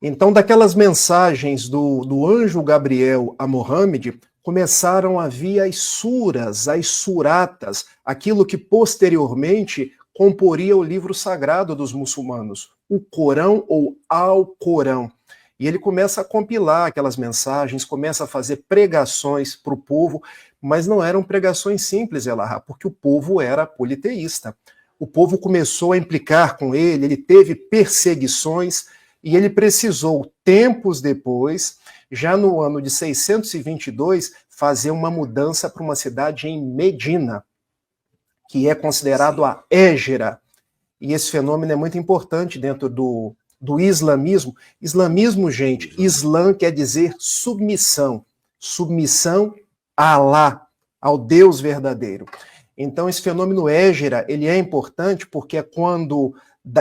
Então, daquelas mensagens do anjo Gabriel a Mohammed, começaram a vir as suras, as suratas, aquilo que posteriormente comporia o livro sagrado dos muçulmanos, o Corão ou Alcorão. E ele começa a compilar aquelas mensagens, começa a fazer pregações para o povo, mas não eram pregações simples, Elahá, porque o povo era politeísta. O povo começou a implicar com ele teve perseguições, e ele precisou, tempos depois, já no ano de 622, fazer uma mudança para uma cidade em Medina, que é considerado Sim. a Égera. E esse fenômeno é muito importante dentro do islamismo. Islamismo, gente, Islã quer dizer submissão. Submissão a Alá, ao Deus verdadeiro. Então, esse fenômeno Égera, ele é importante porque é quando,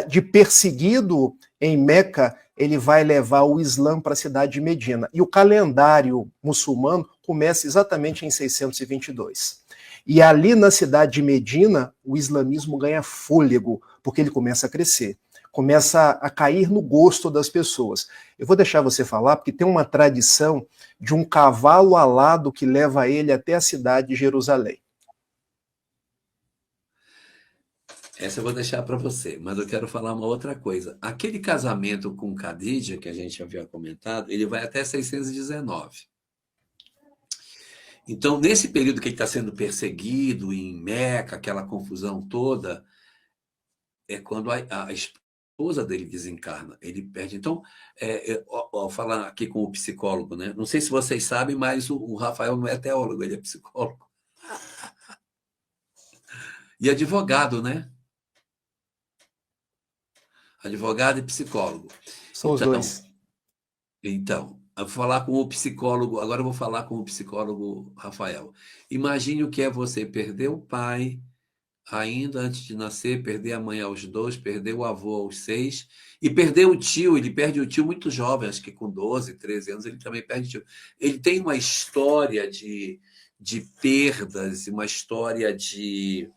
de perseguido em Meca, ele vai levar o Islã para a cidade de Medina. E o calendário muçulmano começa exatamente em 622. E ali na cidade de Medina, o islamismo ganha fôlego, porque ele começa a crescer, começa a cair no gosto das pessoas. Eu vou deixar você falar, porque tem uma tradição de um cavalo alado que leva ele até a cidade de Jerusalém. Essa eu vou deixar para você, mas eu quero falar uma outra coisa. Aquele casamento com Khadija, que a gente havia comentado, ele vai até 619. Então, nesse período que ele está sendo perseguido em Meca, aquela confusão toda, é quando a esposa dele desencarna, ele perde. Então, falar aqui com o psicólogo, né? Não sei se vocês sabem, mas o Rafael não é teólogo, ele é psicólogo. E advogado, né? Advogado e psicólogo. São os Então, dois. eu vou falar com o psicólogo, agora eu vou falar com o psicólogo Rafael. Imagine o que é você perder o pai ainda antes de nascer, perder a mãe aos 2, perder o avô aos 6 e perder o tio. Ele perde o tio muito jovem, acho que com 12, 13 anos ele também perde o tio. Ele tem uma história de perdas, uma história de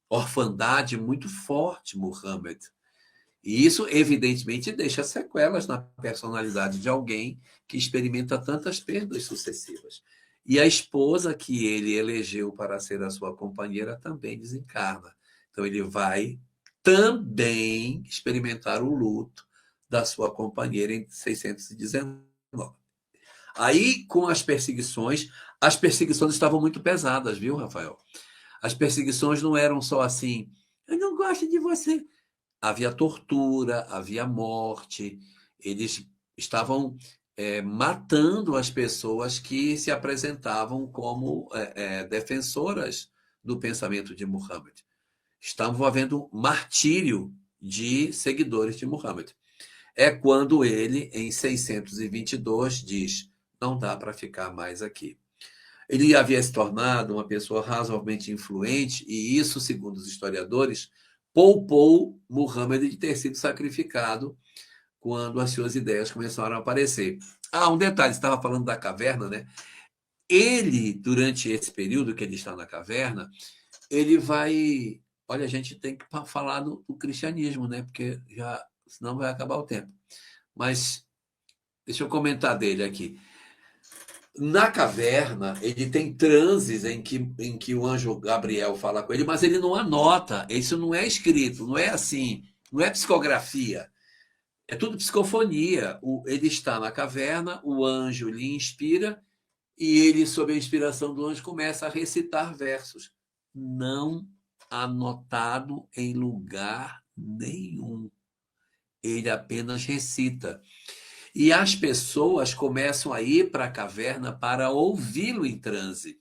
orfandade muito forte, Muhammad. E isso, evidentemente, deixa sequelas na personalidade de alguém que experimenta tantas perdas sucessivas. E a esposa que ele elegeu para ser a sua companheira também desencarna. Então, ele vai também experimentar o luto da sua companheira em 619. Aí, com as perseguições estavam muito pesadas, viu, Rafael? As perseguições não eram só assim, eu não gosto de você. Havia tortura, havia morte, eles estavam matando as pessoas que se apresentavam como defensoras do pensamento de Muhammad. Estavam havendo martírio de seguidores de Muhammad. É quando ele, em 622, diz: não dá para ficar mais aqui. Ele havia se tornado uma pessoa razoavelmente influente, e isso, segundo os historiadores, poupou Muhammad de ter sido sacrificado quando as suas ideias começaram a aparecer. Ah, um detalhe, você estava falando da caverna, né? Ele, durante esse período que ele está na caverna, ele vai. Olha, a gente tem que falar do cristianismo, né? Porque já, senão vai acabar o tempo. Mas deixa eu comentar dele aqui. Na caverna, ele tem transes em que o anjo Gabriel fala com ele, mas ele não anota. Isso não é escrito, não é assim, não é psicografia. É tudo psicofonia. Ele está na caverna, o anjo lhe inspira e ele, sob a inspiração do anjo, começa a recitar versos. Não anotado em lugar nenhum. Ele apenas recita. E as pessoas começam a ir para a caverna para ouvi-lo em transe.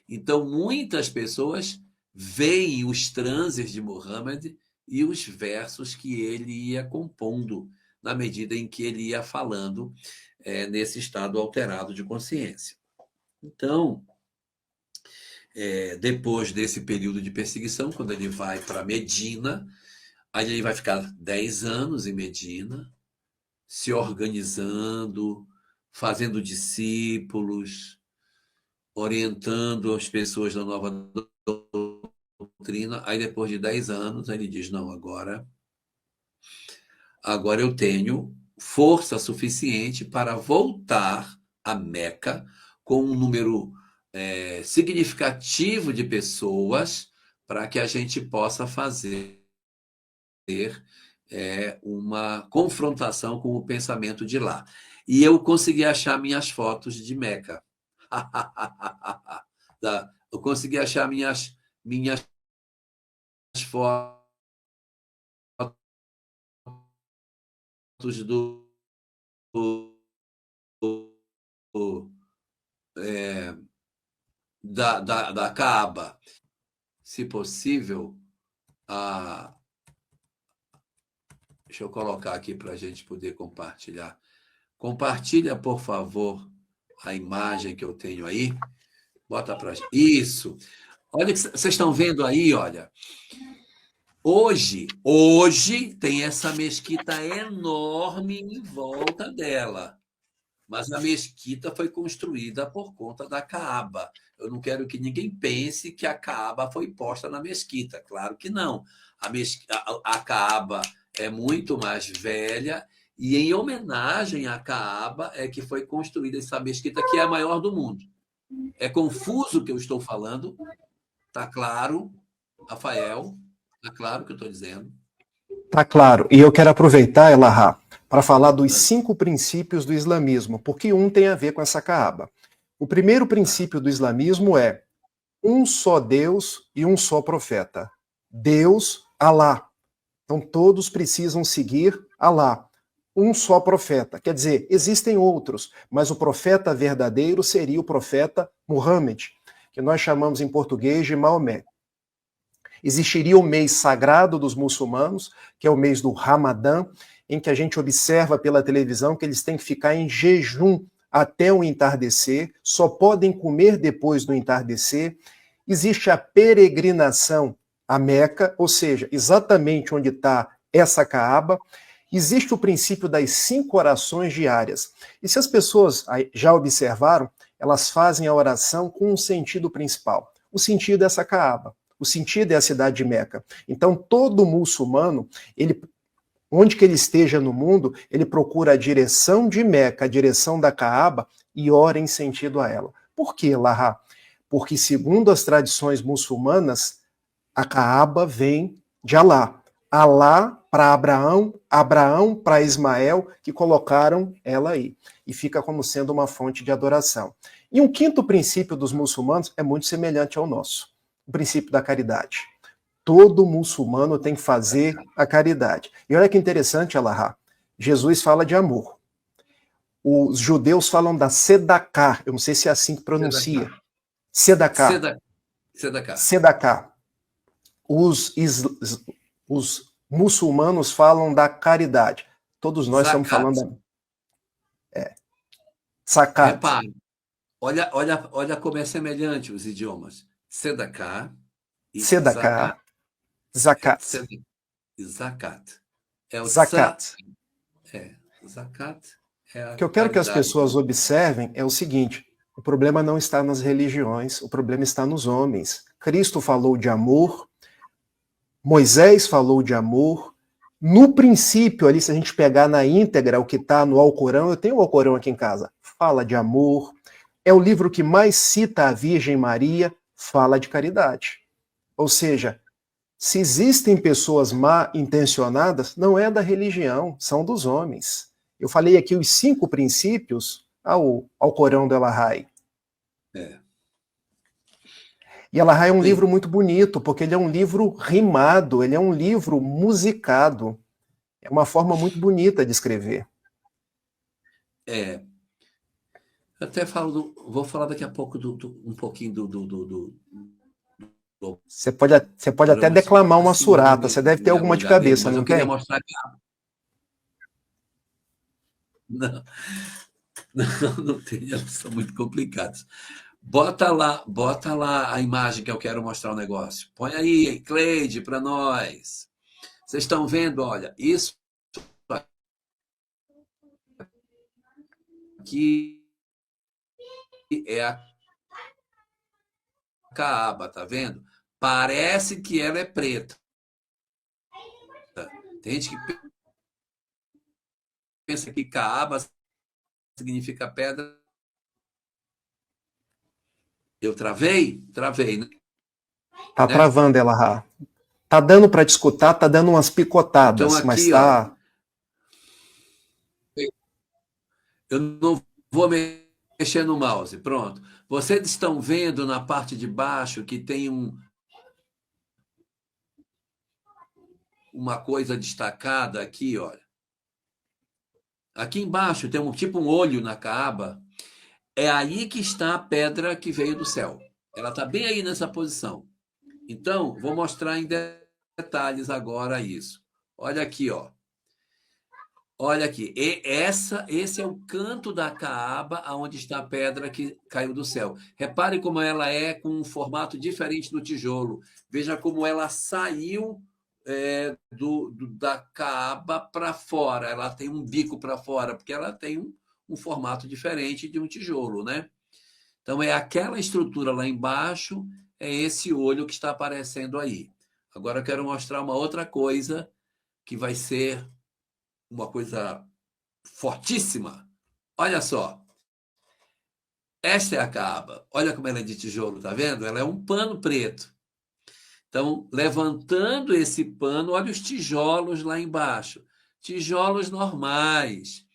Então, muitas pessoas veem os transes de Muhammad e os versos que ele ia compondo, na medida em que ele ia falando nesse estado alterado de consciência. Então, depois desse período de perseguição, quando ele vai para Medina, Aí ele vai ficar 10 anos em Medina, se organizando, fazendo discípulos, orientando as pessoas da nova doutrina. Aí depois de 10 anos, ele diz: não, agora eu tenho força suficiente para voltar a Meca com um número significativo de pessoas para que a gente possa fazer uma confrontação com o pensamento de lá. E eu consegui achar minhas fotos de Meca. Eu consegui achar minhas fotos do, da Caaba. Se possível, deixa eu colocar aqui para a gente poder compartilhar. Compartilha, por favor, a imagem que eu tenho aí. Bota para gente. Isso. Olha, vocês estão vendo aí, olha. Hoje tem essa mesquita enorme em volta dela. Mas a mesquita foi construída por conta da Caaba. Eu não quero que ninguém pense que a Caaba foi posta na mesquita. Claro que não. A Caaba é muito mais velha e, em homenagem à Caaba, é que foi construída essa mesquita, que é a maior do mundo. É confuso o que eu estou falando? Está claro, Rafael? Está claro o que eu estou dizendo? Tá claro. E eu quero aproveitar, Elahá, para falar dos 5 princípios do islamismo, porque um tem a ver com essa Caaba. O primeiro princípio do islamismo é um só Deus e um só profeta. Deus, Alá. Então todos precisam seguir Alá. Um só profeta. Quer dizer, existem outros, mas o profeta verdadeiro seria o profeta Muhammad, que nós chamamos em português de Maomé. Existiria o mês sagrado dos muçulmanos, que é o mês do Ramadã, em que a gente observa pela televisão que eles têm que ficar em jejum até o entardecer, só podem comer depois do entardecer. Existe a peregrinação a Meca, ou seja, exatamente onde está essa Caaba. Existe o princípio das 5 orações diárias. E se as pessoas já observaram, elas fazem a oração com um sentido principal. O sentido é essa Caaba. O sentido é a cidade de Meca. Então, todo muçulmano, onde que ele esteja no mundo, ele procura a direção de Meca, a direção da Caaba, e ora em sentido a ela. Por que, Lahá? Porque, segundo as tradições muçulmanas, a Caaba vem de Alá. Alá para Abraão, Abraão para Ismael, que colocaram ela aí. E fica como sendo uma fonte de adoração. E um quinto princípio dos muçulmanos é muito semelhante ao nosso. O princípio da caridade. Todo muçulmano tem que fazer a caridade. E olha que interessante, Alahá. Jesus fala de amor. Os judeus falam da Sedaká. Eu não sei se é assim que pronuncia. Sedaká. Sedaká. Os muçulmanos falam da caridade. Todos nós Zakat. estamos falando da... Zakat. Repare, olha como é semelhante os idiomas. Sedaká e Sedaká. Zakat. Zakat. É o Zakat. Zakat é a O que eu quero que as caridade. pessoas observem é o seguinte: o problema não está nas religiões, o problema está nos homens. Cristo falou de amor, Moisés falou de amor. No princípio, ali, se a gente pegar na íntegra o que está no Alcorão, eu tenho o Alcorão aqui em casa, fala de amor. É o livro que mais cita a Virgem Maria, fala de caridade. Ou seja, se existem pessoas mal intencionadas, não é da religião, são dos homens. Eu falei aqui os 5 princípios ao Corão do El-Ahai. E El-Ahai é um livro muito bonito, porque ele é um livro rimado, ele é um livro musicado. É uma forma muito bonita de escrever. Até vou falar daqui a pouco um pouquinho Você pode até declamar uma surata, você deve ter alguma de cabeça, não tem? Eu queria mostrar aqui. Não tem, elas são muito complicadas. Bota lá a imagem que eu quero mostrar o negócio. Põe aí, Cleide, para nós. Vocês estão vendo? Olha, isso aqui é a Caaba, tá vendo? Parece que ela é preta. Tem gente que pensa que Caaba significa pedra. Eu travei? Travei, Tá né? travando, Elahá. Tá dando para te escutar, tá dando umas Então picotadas, mas aqui, ó, tá. eu não vou mexer no mouse. Pronto. Vocês estão vendo na parte de baixo que tem uma coisa destacada aqui, olha. Aqui embaixo tem tipo um olho na Caaba. É aí que está a pedra que veio do céu. Ela está bem aí nessa posição. Então, vou mostrar em detalhes agora isso. Olha aqui, ó. Olha aqui. Esse é o canto da Caaba, onde está a pedra que caiu do céu. Repare como ela é com um formato diferente do tijolo. Veja como ela saiu da Caaba para fora. Ela tem um bico para fora, porque ela tem um formato diferente de um tijolo, né? Então, é aquela estrutura lá embaixo, é esse olho que está aparecendo aí. Agora, eu quero mostrar uma outra coisa, que vai ser uma coisa fortíssima. Olha só, esta é a Caaba. Olha como ela é de tijolo, tá vendo? Ela é um pano preto. Então, levantando esse pano, olha os tijolos lá embaixo. Tijolos normais.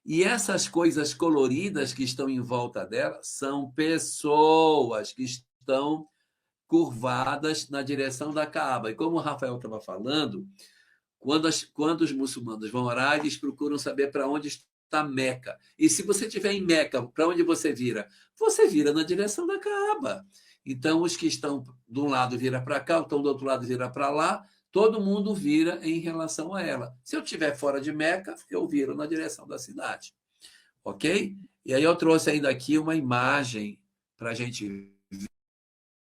E essas coisas coloridas que estão em volta dela são pessoas que estão curvadas na direção da Caaba. E como o Rafael estava falando, quando os muçulmanos vão orar, eles procuram saber para onde está Meca. E se você estiver em Meca, para onde você vira? Você vira na direção da Caaba. Então, os que estão de um lado vira para cá, estão do outro lado vira para lá, todo mundo vira em relação a ela. Se eu estiver fora de Meca, eu viro na direção da cidade. Ok? E aí eu trouxe ainda aqui uma imagem para a gente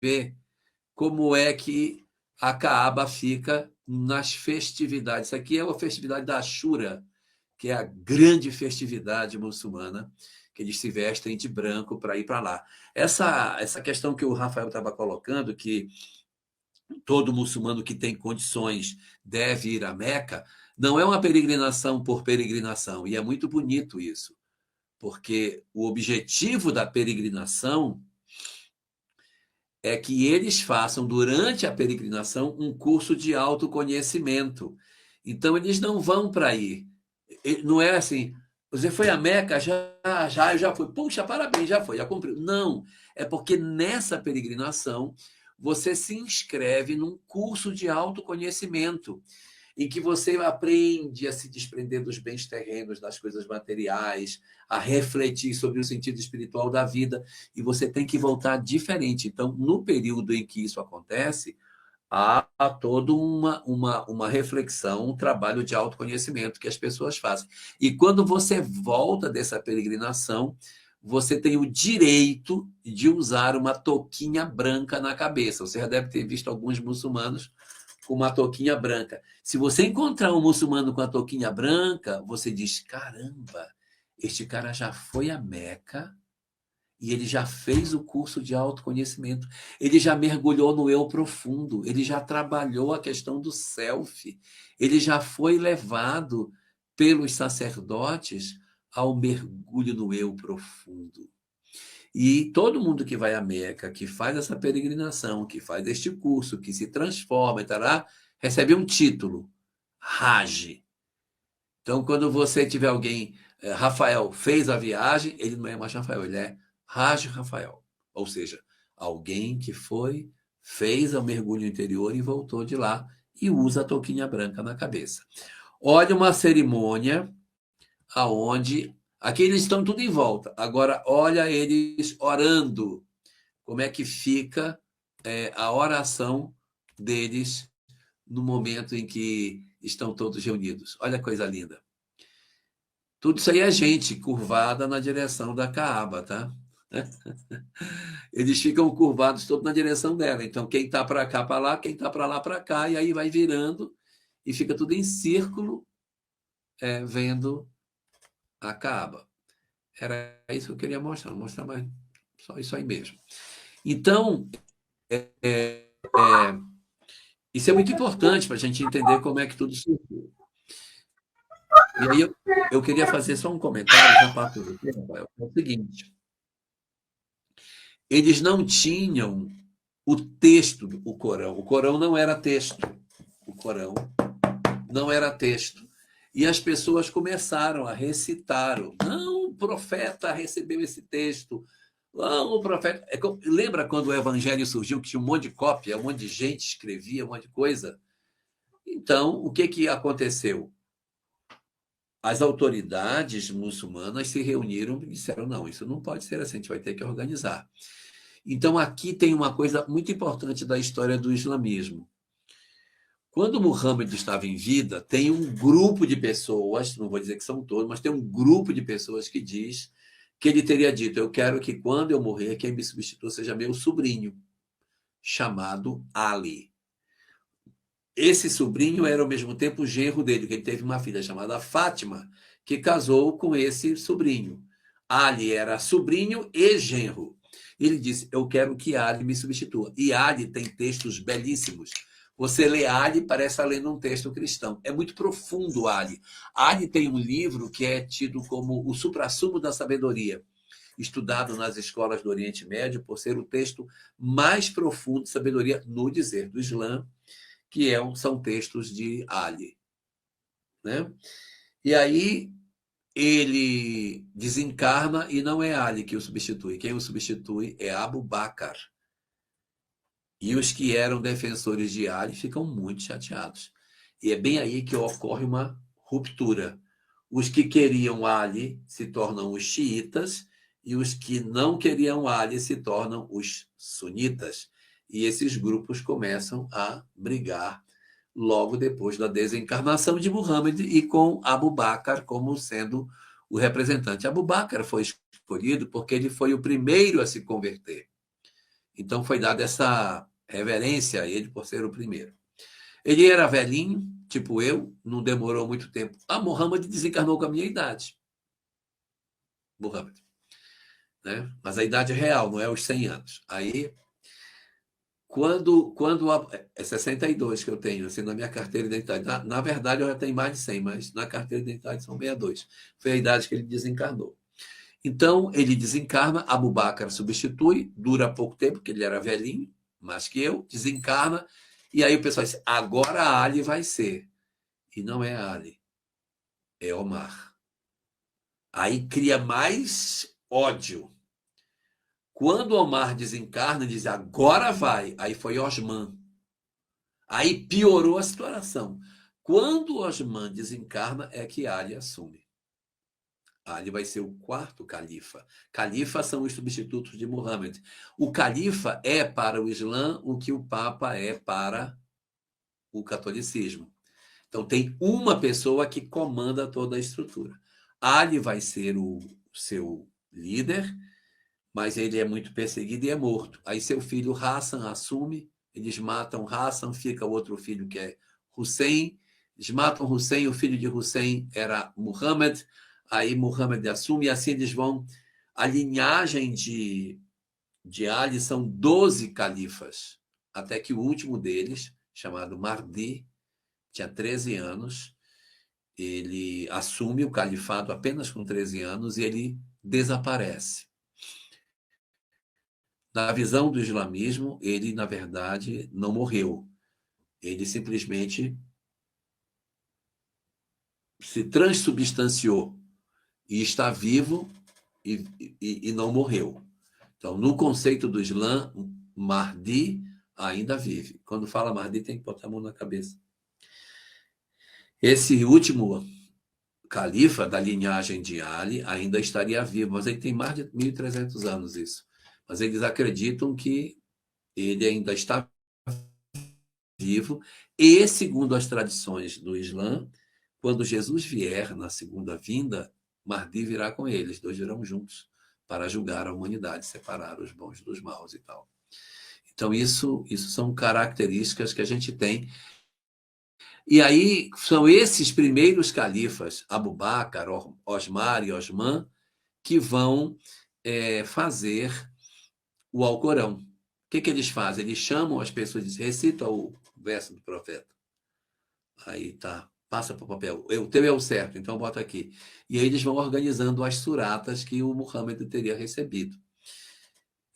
ver como é que a Caaba fica nas festividades. Isso aqui é a festividade da Ashura, que é a grande festividade muçulmana, que eles se vestem de branco para ir para lá. Essa questão que o Rafael estava colocando, que todo muçulmano que tem condições deve ir a Meca, não é uma peregrinação por peregrinação, e é muito bonito isso, porque o objetivo da peregrinação é que eles façam, durante a peregrinação, um curso de autoconhecimento. Então, eles não vão para aí. Não é assim, você foi a Meca? Eu já fui. Puxa, parabéns, já foi, já cumpriu. Não, é porque nessa peregrinação você se inscreve num curso de autoconhecimento em que você aprende a se desprender dos bens terrenos, das coisas materiais, a refletir sobre o sentido espiritual da vida, e você tem que voltar diferente. Então, no período em que isso acontece, há toda uma reflexão, um trabalho de autoconhecimento que as pessoas fazem. E quando você volta dessa peregrinação, você tem o direito de usar uma touquinha branca na cabeça. Você já deve ter visto alguns muçulmanos com uma touquinha branca. Se você encontrar um muçulmano com a touquinha branca, você diz: caramba, este cara já foi a Meca e ele já fez o curso de autoconhecimento. Ele já mergulhou no eu profundo. Ele já trabalhou a questão do self. Ele já foi levado pelos sacerdotes ao mergulho no eu profundo. E todo mundo que vai à Meca, que faz essa peregrinação, que faz este curso, que se transforma, tará, recebe um título, Hajj. Então, quando você tiver alguém, Rafael fez a viagem, ele não é mais Rafael, ele é Hajj Rafael. Ou seja, alguém que foi, fez o mergulho interior e voltou de lá e usa a touquinha branca na cabeça. Olha uma cerimônia aonde aqui eles estão tudo em volta. Agora, olha eles orando. Como é que fica a oração deles no momento em que estão todos reunidos. Olha a coisa linda. Tudo isso aí é gente curvada na direção da Caaba, tá? Eles ficam curvados todos na direção dela. Então, quem está para cá, para lá, quem está para lá, para cá, e aí vai virando. e fica tudo em círculo, vendo a Kaaba. Era isso que eu queria mostrar, não mostrar mais, só isso aí mesmo. Então, isso é muito importante para a gente entender como é que tudo surgiu. E aí eu queria fazer só um comentário, já passo do tempo, Rafael, é o seguinte, eles não tinham o texto do Corão. O Corão não era texto. O Corão não era texto. E as pessoas começaram a recitar. Não, o profeta recebeu esse texto. Não, o profeta. Lembra quando o evangelho surgiu, que tinha um monte de cópia, um monte de gente escrevia, um monte de coisa? Então, o que aconteceu? As autoridades muçulmanas se reuniram e disseram: não, isso não pode ser assim, a gente vai ter que organizar. Então, aqui tem uma coisa muito importante da história do islamismo. Quando Muhammad estava em vida, tem um grupo de pessoas, não vou dizer que são todos, mas tem um grupo de pessoas que diz que ele teria dito: eu quero que quando eu morrer, quem me substitua seja meu sobrinho, chamado Ali. Esse sobrinho era ao mesmo tempo o genro dele, que ele teve uma filha chamada Fátima, que casou com esse sobrinho. Ali era sobrinho e genro. Ele disse: eu quero que Ali me substitua. E Ali tem textos belíssimos. Você lê Ali, parece estar lendo um texto cristão. É muito profundo Ali. Ali tem um livro que é tido como o suprassumo da sabedoria, estudado nas escolas do Oriente Médio por ser o texto mais profundo de sabedoria, no dizer do Islã, que são textos de Ali. Né? E aí ele desencarna e não é Ali que o substitui. Quem o substitui é Abu Bakr. E os que eram defensores de Ali ficam muito chateados. E é bem aí que ocorre uma ruptura. Os que queriam Ali se tornam os xiitas e os que não queriam Ali se tornam os sunitas. E esses grupos começam a brigar logo depois da desencarnação de Muhammad e com Abu Bakr como sendo o representante. Abu Bakr foi escolhido porque ele foi o primeiro a se converter. Então foi dada essa reverência a ele por ser o primeiro. Ele era velhinho, tipo eu, não demorou muito tempo. Muhammad desencarnou com a minha idade. Muhammad. Né? Mas a idade real, não é os 100 anos. Aí, quando é 62 que eu tenho, assim, na minha carteira de identidade. Na verdade, eu já tenho mais de 100, mas na carteira de identidade são 62. Foi a idade que ele desencarnou. Então, ele desencarna, Abu Bakr substitui, dura pouco tempo, porque ele era velhinho, mais que eu, desencarna, e aí o pessoal diz: agora Ali vai ser. E não é Ali, é Omar. Aí cria mais ódio. Quando Omar desencarna, diz: agora vai. Aí foi Osman. Aí piorou a situação. Quando Osman desencarna, é que Ali assume. Ali vai ser o quarto califa. Califa são os substitutos de Muhammad. O califa é para o Islã o que o Papa é para o catolicismo. Então, tem uma pessoa que comanda toda a estrutura. Ali vai ser o seu líder, mas ele é muito perseguido e é morto. Aí seu filho Hassan assume, eles matam Hassan, fica o outro filho que é Hussein, eles matam Hussein, o filho de Hussein era Muhammad, aí Muhammad assume, e assim eles vão. A linhagem de Ali são 12 califas, até que o último deles, chamado Mahdi, tinha 13 anos, ele assume o califado apenas com 13 anos e ele desaparece. Na visão do islamismo, ele, na verdade, não morreu. Ele simplesmente se transubstanciou e está vivo e não morreu. Então, no conceito do Islã, Mahdi ainda vive. Quando fala Mahdi, tem que botar a mão na cabeça. Esse último califa da linhagem de Ali ainda estaria vivo, mas ele tem mais de 1.300 anos isso. Mas eles acreditam que ele ainda está vivo e, segundo as tradições do Islã, quando Jesus vier na segunda vinda, Mahdi virá com eles, dois virão juntos para julgar a humanidade, separar os bons dos maus e tal. Então, isso são características que a gente tem. E aí são esses primeiros califas, Abu Bakr, Osmar e Osman, que vão fazer o Alcorão. O que eles fazem? Eles chamam as pessoas e dizem, recita o verso do profeta. Aí tá, passa para o papel. O teu é o certo, então bota aqui. E aí eles vão organizando as suratas que o Muhammad teria recebido.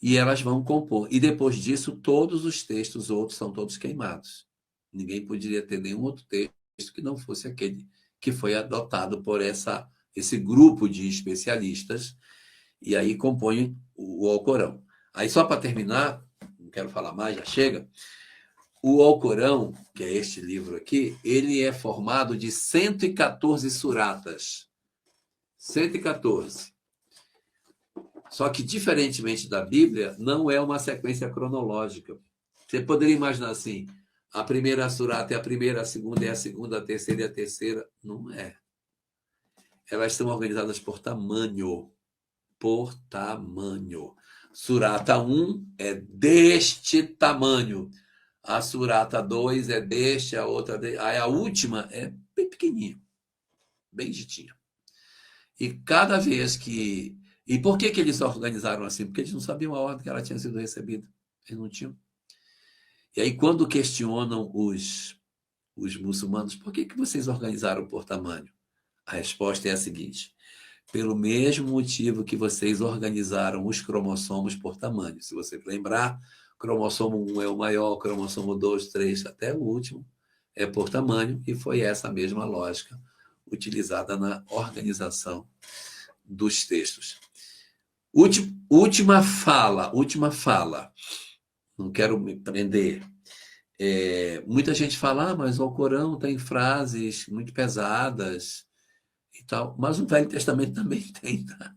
E elas vão compor. E depois disso, todos os textos outros são todos queimados. Ninguém poderia ter nenhum outro texto que não fosse aquele que foi adotado por esse grupo de especialistas, e aí compõem o Alcorão. Aí, só para terminar, não quero falar mais, já chega, o Alcorão, que é este livro aqui, ele é formado de 114 suratas. 114. Só que, diferentemente da Bíblia, não é uma sequência cronológica. Você poderia imaginar assim, a primeira surata é a primeira, a segunda é a segunda, a terceira é a terceira. Não é. Elas são organizadas por tamanho. Por tamanho. Surata 1 é deste tamanho. A surata 2 é deste, a outra deste. Aí a última é bem pequenininha, bem ditinha. E cada vez que... E por que eles organizaram assim? Porque eles não sabiam a ordem que ela tinha sido recebida. Eles não tinham. E aí, quando questionam os muçulmanos, por que vocês organizaram por tamanho? A resposta é a seguinte: pelo mesmo motivo que vocês organizaram os cromossomos por tamanho. Se você lembrar, cromossomo 1 é o maior, cromossomo 2, 3, até o último, é por tamanho, e foi essa mesma lógica utilizada na organização dos textos. Última fala. Não quero me prender. Muita gente fala, mas o Alcorão tem frases muito pesadas e tal, mas o Velho Testamento também tem, tá?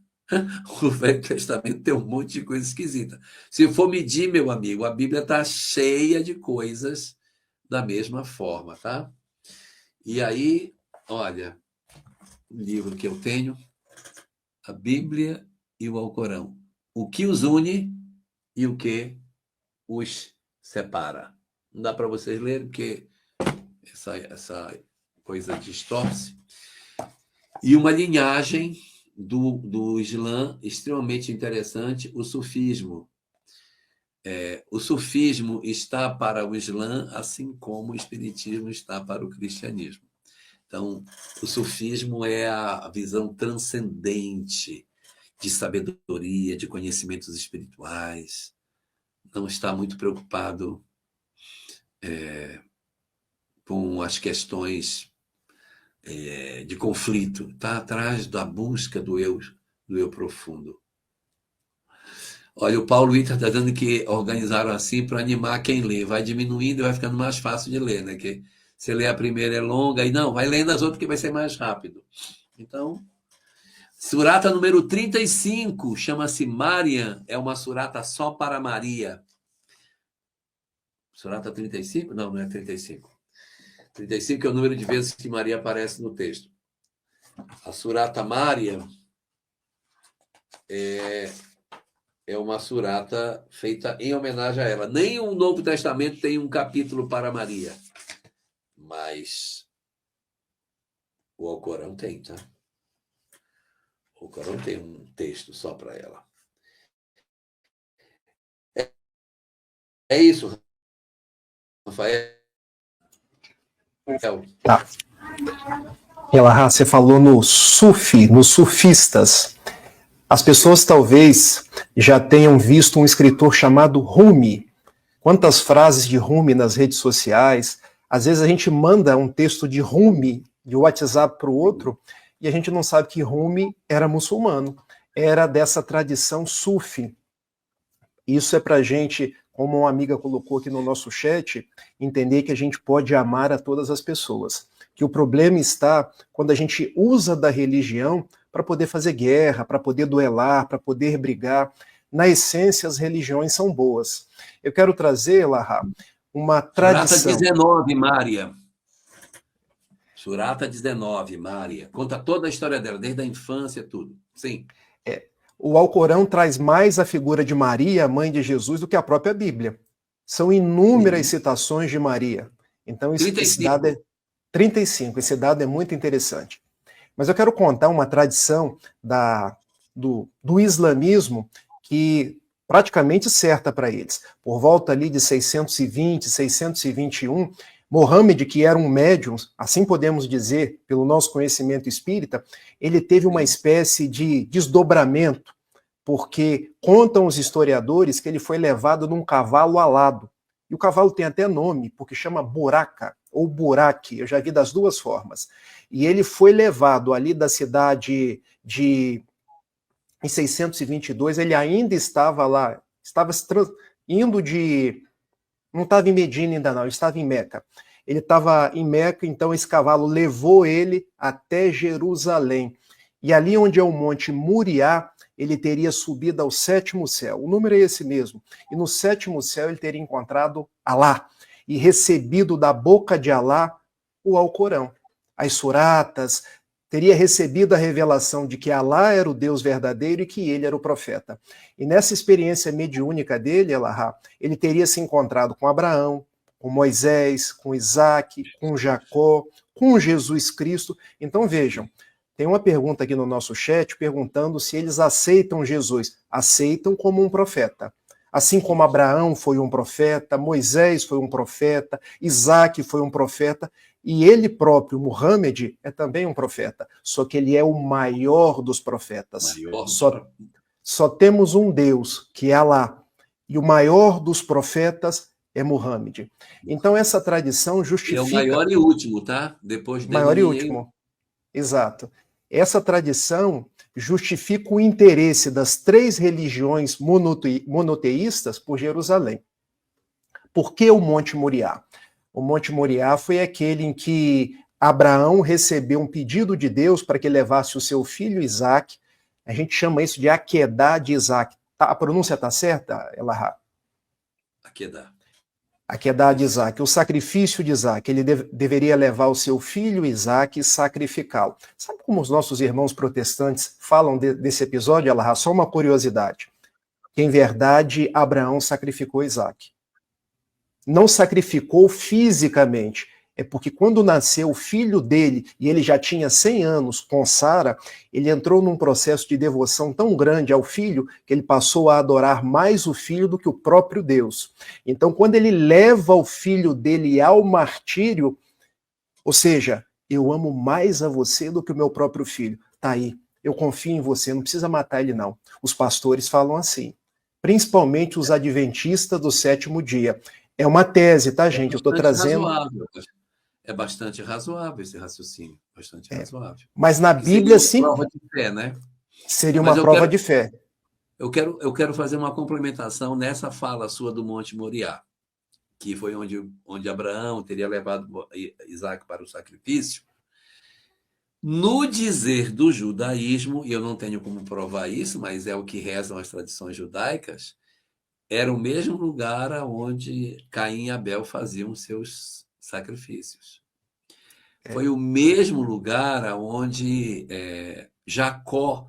O Velho Testamento tem um monte de coisa esquisita. Se for medir, meu amigo, a Bíblia está cheia de coisas da mesma forma, tá? E aí, olha, o livro que eu tenho, a Bíblia e o Alcorão. O que os une e o que os separa. Não dá para vocês lerem, porque essa coisa distorce. E uma linhagem do Islã extremamente interessante, o sufismo. O sufismo está para o Islã, assim como o espiritismo está para o cristianismo. Então, o sufismo é a visão transcendente de sabedoria, de conhecimentos espirituais. Não está muito preocupado com as questões de conflito. Está atrás da busca do eu profundo. Olha, o Paulo Witter está dizendo que organizaram assim para animar quem lê. Vai diminuindo e vai ficando mais fácil de ler, né? Que você lê a primeira é longa, e não, vai lendo as outras que vai ser mais rápido. Então, surata número 35, chama-se Mariam, é uma surata só para Maria. Surata 35? Não é 35. 35 é o número de vezes que Maria aparece no texto. A surata Mariam é uma surata feita em homenagem a ela. Nem o Novo Testamento tem um capítulo para Maria. Mas o Alcorão tem, tá? O Alcorão tem um texto só para ela. É isso, Rafael. Tá. Elahá, você falou nos sufistas. As pessoas talvez já tenham visto um escritor chamado Rumi. Quantas frases de Rumi nas redes sociais. Às vezes a gente manda um texto de Rumi de WhatsApp para o outro e a gente não sabe que Rumi era muçulmano, era dessa tradição sufi. Isso é para a gente, como uma amiga colocou aqui no nosso chat, entender que a gente pode amar a todas as pessoas. Que o problema está quando a gente usa da religião para poder fazer guerra, para poder duelar, para poder brigar. Na essência, as religiões são boas. Eu quero trazer, Lahá, uma tradição... Surata 19, Maria. Surata 19, Maria. Conta toda a história dela, desde a infância, tudo. Sim. O Alcorão traz mais a figura de Maria, mãe de Jesus, do que a própria Bíblia. São inúmeras citações de Maria. Então, 35. 35, esse dado é muito interessante. Mas eu quero contar uma tradição do islamismo que praticamente certa para eles. Por volta ali de 620, 621, Mohammed, que era um médium, assim podemos dizer, pelo nosso conhecimento espírita, ele teve uma espécie de desdobramento, porque contam os historiadores que ele foi levado num cavalo alado. E o cavalo tem até nome, porque chama buraca, ou buraque, eu já vi das duas formas. E ele foi levado ali da cidade em 622, ele ainda estava lá, estava indo de... Não estava em Medina ainda não, estava em Meca. Ele estava em Meca, então esse cavalo levou ele até Jerusalém. E ali onde é o Monte Moriá, ele teria subido ao sétimo céu. O número é esse mesmo. E no sétimo céu ele teria encontrado Alá e recebido da boca de Alá o Alcorão, as suratas, teria recebido a revelação de que Alá era o Deus verdadeiro e que ele era o profeta. E nessa experiência mediúnica dele, Elahá, ele teria se encontrado com Abraão, com Moisés, com Isaac, com Jacó, com Jesus Cristo. Então vejam, tem uma pergunta aqui no nosso chat perguntando se eles aceitam Jesus. Aceitam como um profeta. Assim como Abraão foi um profeta, Moisés foi um profeta, Isaac foi um profeta, e ele próprio, Muhammad, é também um profeta. Só que ele é o maior dos profetas. Só temos um Deus, que é Alá. E o maior dos profetas é Muhammad. Então essa tradição justifica... É o maior e último, tá? Depois dele, maior e último. Exato. Essa tradição justifica o interesse das três religiões monoteístas por Jerusalém. Por que o Monte Moriá? O Monte Moriá foi aquele em que Abraão recebeu um pedido de Deus para que levasse o seu filho Isaac. A gente chama isso de Akedá de Isaac. A pronúncia está certa, Elahá? Akedá. Akedá de Isaac, o sacrifício de Isaac. Ele deveria levar o seu filho Isaac e sacrificá-lo. Sabe como os nossos irmãos protestantes falam desse episódio, Elahá? Só uma curiosidade. Que, em verdade, Abraão sacrificou Isaac. Não sacrificou fisicamente. É porque quando nasceu o filho dele, e ele já tinha 100 anos com Sara, ele entrou num processo de devoção tão grande ao filho, que ele passou a adorar mais o filho do que o próprio Deus. Então, quando ele leva o filho dele ao martírio, ou seja, eu amo mais a você do que o meu próprio filho. Tá aí, eu confio em você, não precisa matar ele não. Os pastores falam assim, principalmente os adventistas do sétimo dia. É uma tese, tá, gente? Eu estou trazendo... É bastante razoável esse raciocínio, bastante razoável. Mas na Bíblia, sim. Seria uma prova de fé, né? Seria uma prova de fé. Eu quero fazer uma complementação nessa fala sua do Monte Moriá, que foi onde Abraão teria levado Isaac para o sacrifício. No dizer do judaísmo, e eu não tenho como provar isso, mas é o que rezam as tradições judaicas, era o mesmo lugar onde Caim e Abel faziam seus sacrifícios. Foi o mesmo lugar onde Jacó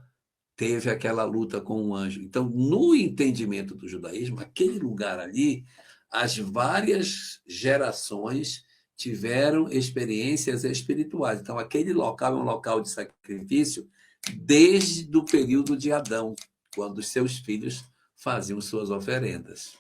teve aquela luta com o anjo. Então, no entendimento do judaísmo, aquele lugar ali, as várias gerações tiveram experiências espirituais. Então, aquele local é um local de sacrifício desde o período de Adão, quando os seus filhos faziam suas oferendas.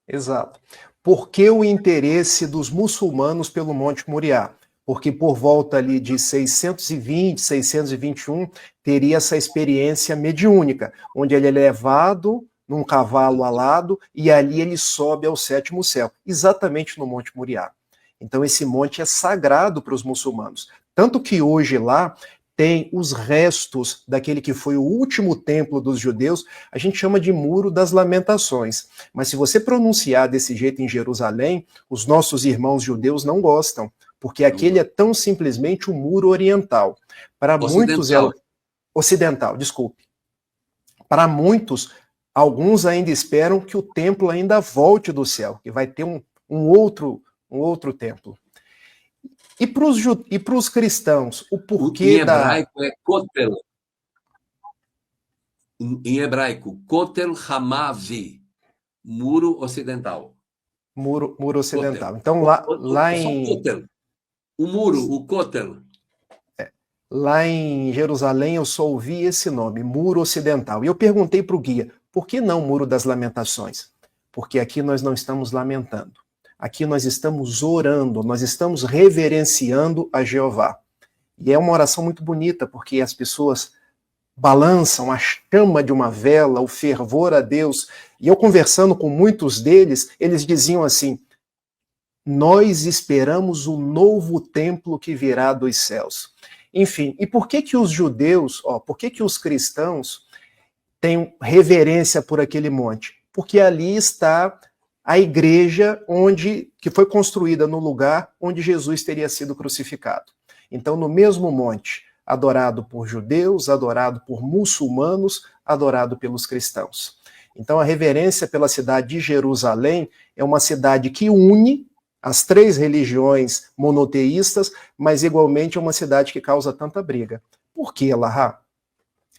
Exato. Por que o interesse dos muçulmanos pelo Monte Moriá? Porque por volta ali de 620, 621, teria essa experiência mediúnica, onde ele é levado num cavalo alado e ali ele sobe ao sétimo céu, exatamente no Monte Moriá. Então esse monte é sagrado para os muçulmanos. Tanto que hoje lá tem os restos daquele que foi o último templo dos judeus, a gente chama de Muro das Lamentações. Mas se você pronunciar desse jeito em Jerusalém, os nossos irmãos judeus não gostam, porque aquele é tão simplesmente o Muro Oriental. Para muitos é ocidental, desculpe. Para muitos, alguns ainda esperam que o templo ainda volte do céu, que vai ter um outro templo. E para os cristãos, o porquê em hebraico é Kotel. Em hebraico, Kotel Hamavi, Muro Ocidental. Muro Ocidental. Kotel. Então lá em... Kotel. O muro, o Kotel. Lá em Jerusalém eu só ouvi esse nome, Muro Ocidental. E eu perguntei para o guia, por que não Muro das Lamentações? Porque aqui nós não estamos lamentando. Aqui nós estamos orando, nós estamos reverenciando a Jeová. E é uma oração muito bonita, porque as pessoas balançam a chama de uma vela, o fervor a Deus. E eu conversando com muitos deles, eles diziam assim, nós esperamos o novo templo que virá dos céus. Enfim, e por que os judeus, por que os cristãos têm reverência por aquele monte? Porque ali está a igreja que foi construída no lugar onde Jesus teria sido crucificado. Então, no mesmo monte, adorado por judeus, adorado por muçulmanos, adorado pelos cristãos. Então, a reverência pela cidade de Jerusalém é uma cidade que une as três religiões monoteístas, mas igualmente é uma cidade que causa tanta briga. Por que, Lahá?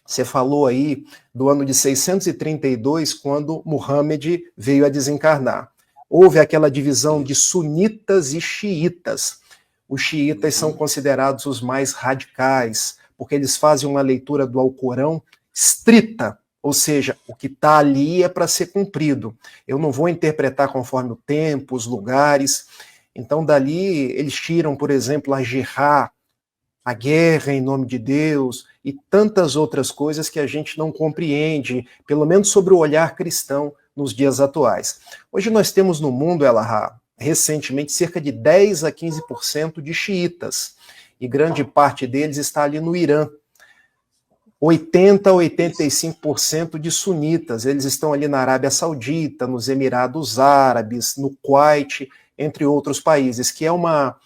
Você falou aí do ano de 632, quando Muhammad veio a desencarnar. Houve aquela divisão de sunitas e xiitas. Os xiitas são considerados os mais radicais, porque eles fazem uma leitura do Alcorão estrita, ou seja, o que está ali é para ser cumprido. Eu não vou interpretar conforme o tempo, os lugares. Então, dali, eles tiram, por exemplo, a jihad, a guerra em nome de Deus, e tantas outras coisas que a gente não compreende, pelo menos sobre o olhar cristão nos dias atuais. Hoje nós temos no mundo, Elahá, recentemente, cerca de 10 a 15% de xiitas, e grande parte deles está ali no Irã. 80 a 85% de sunitas, eles estão ali na Arábia Saudita, nos Emirados Árabes, no Kuwait, entre outros países, que é uma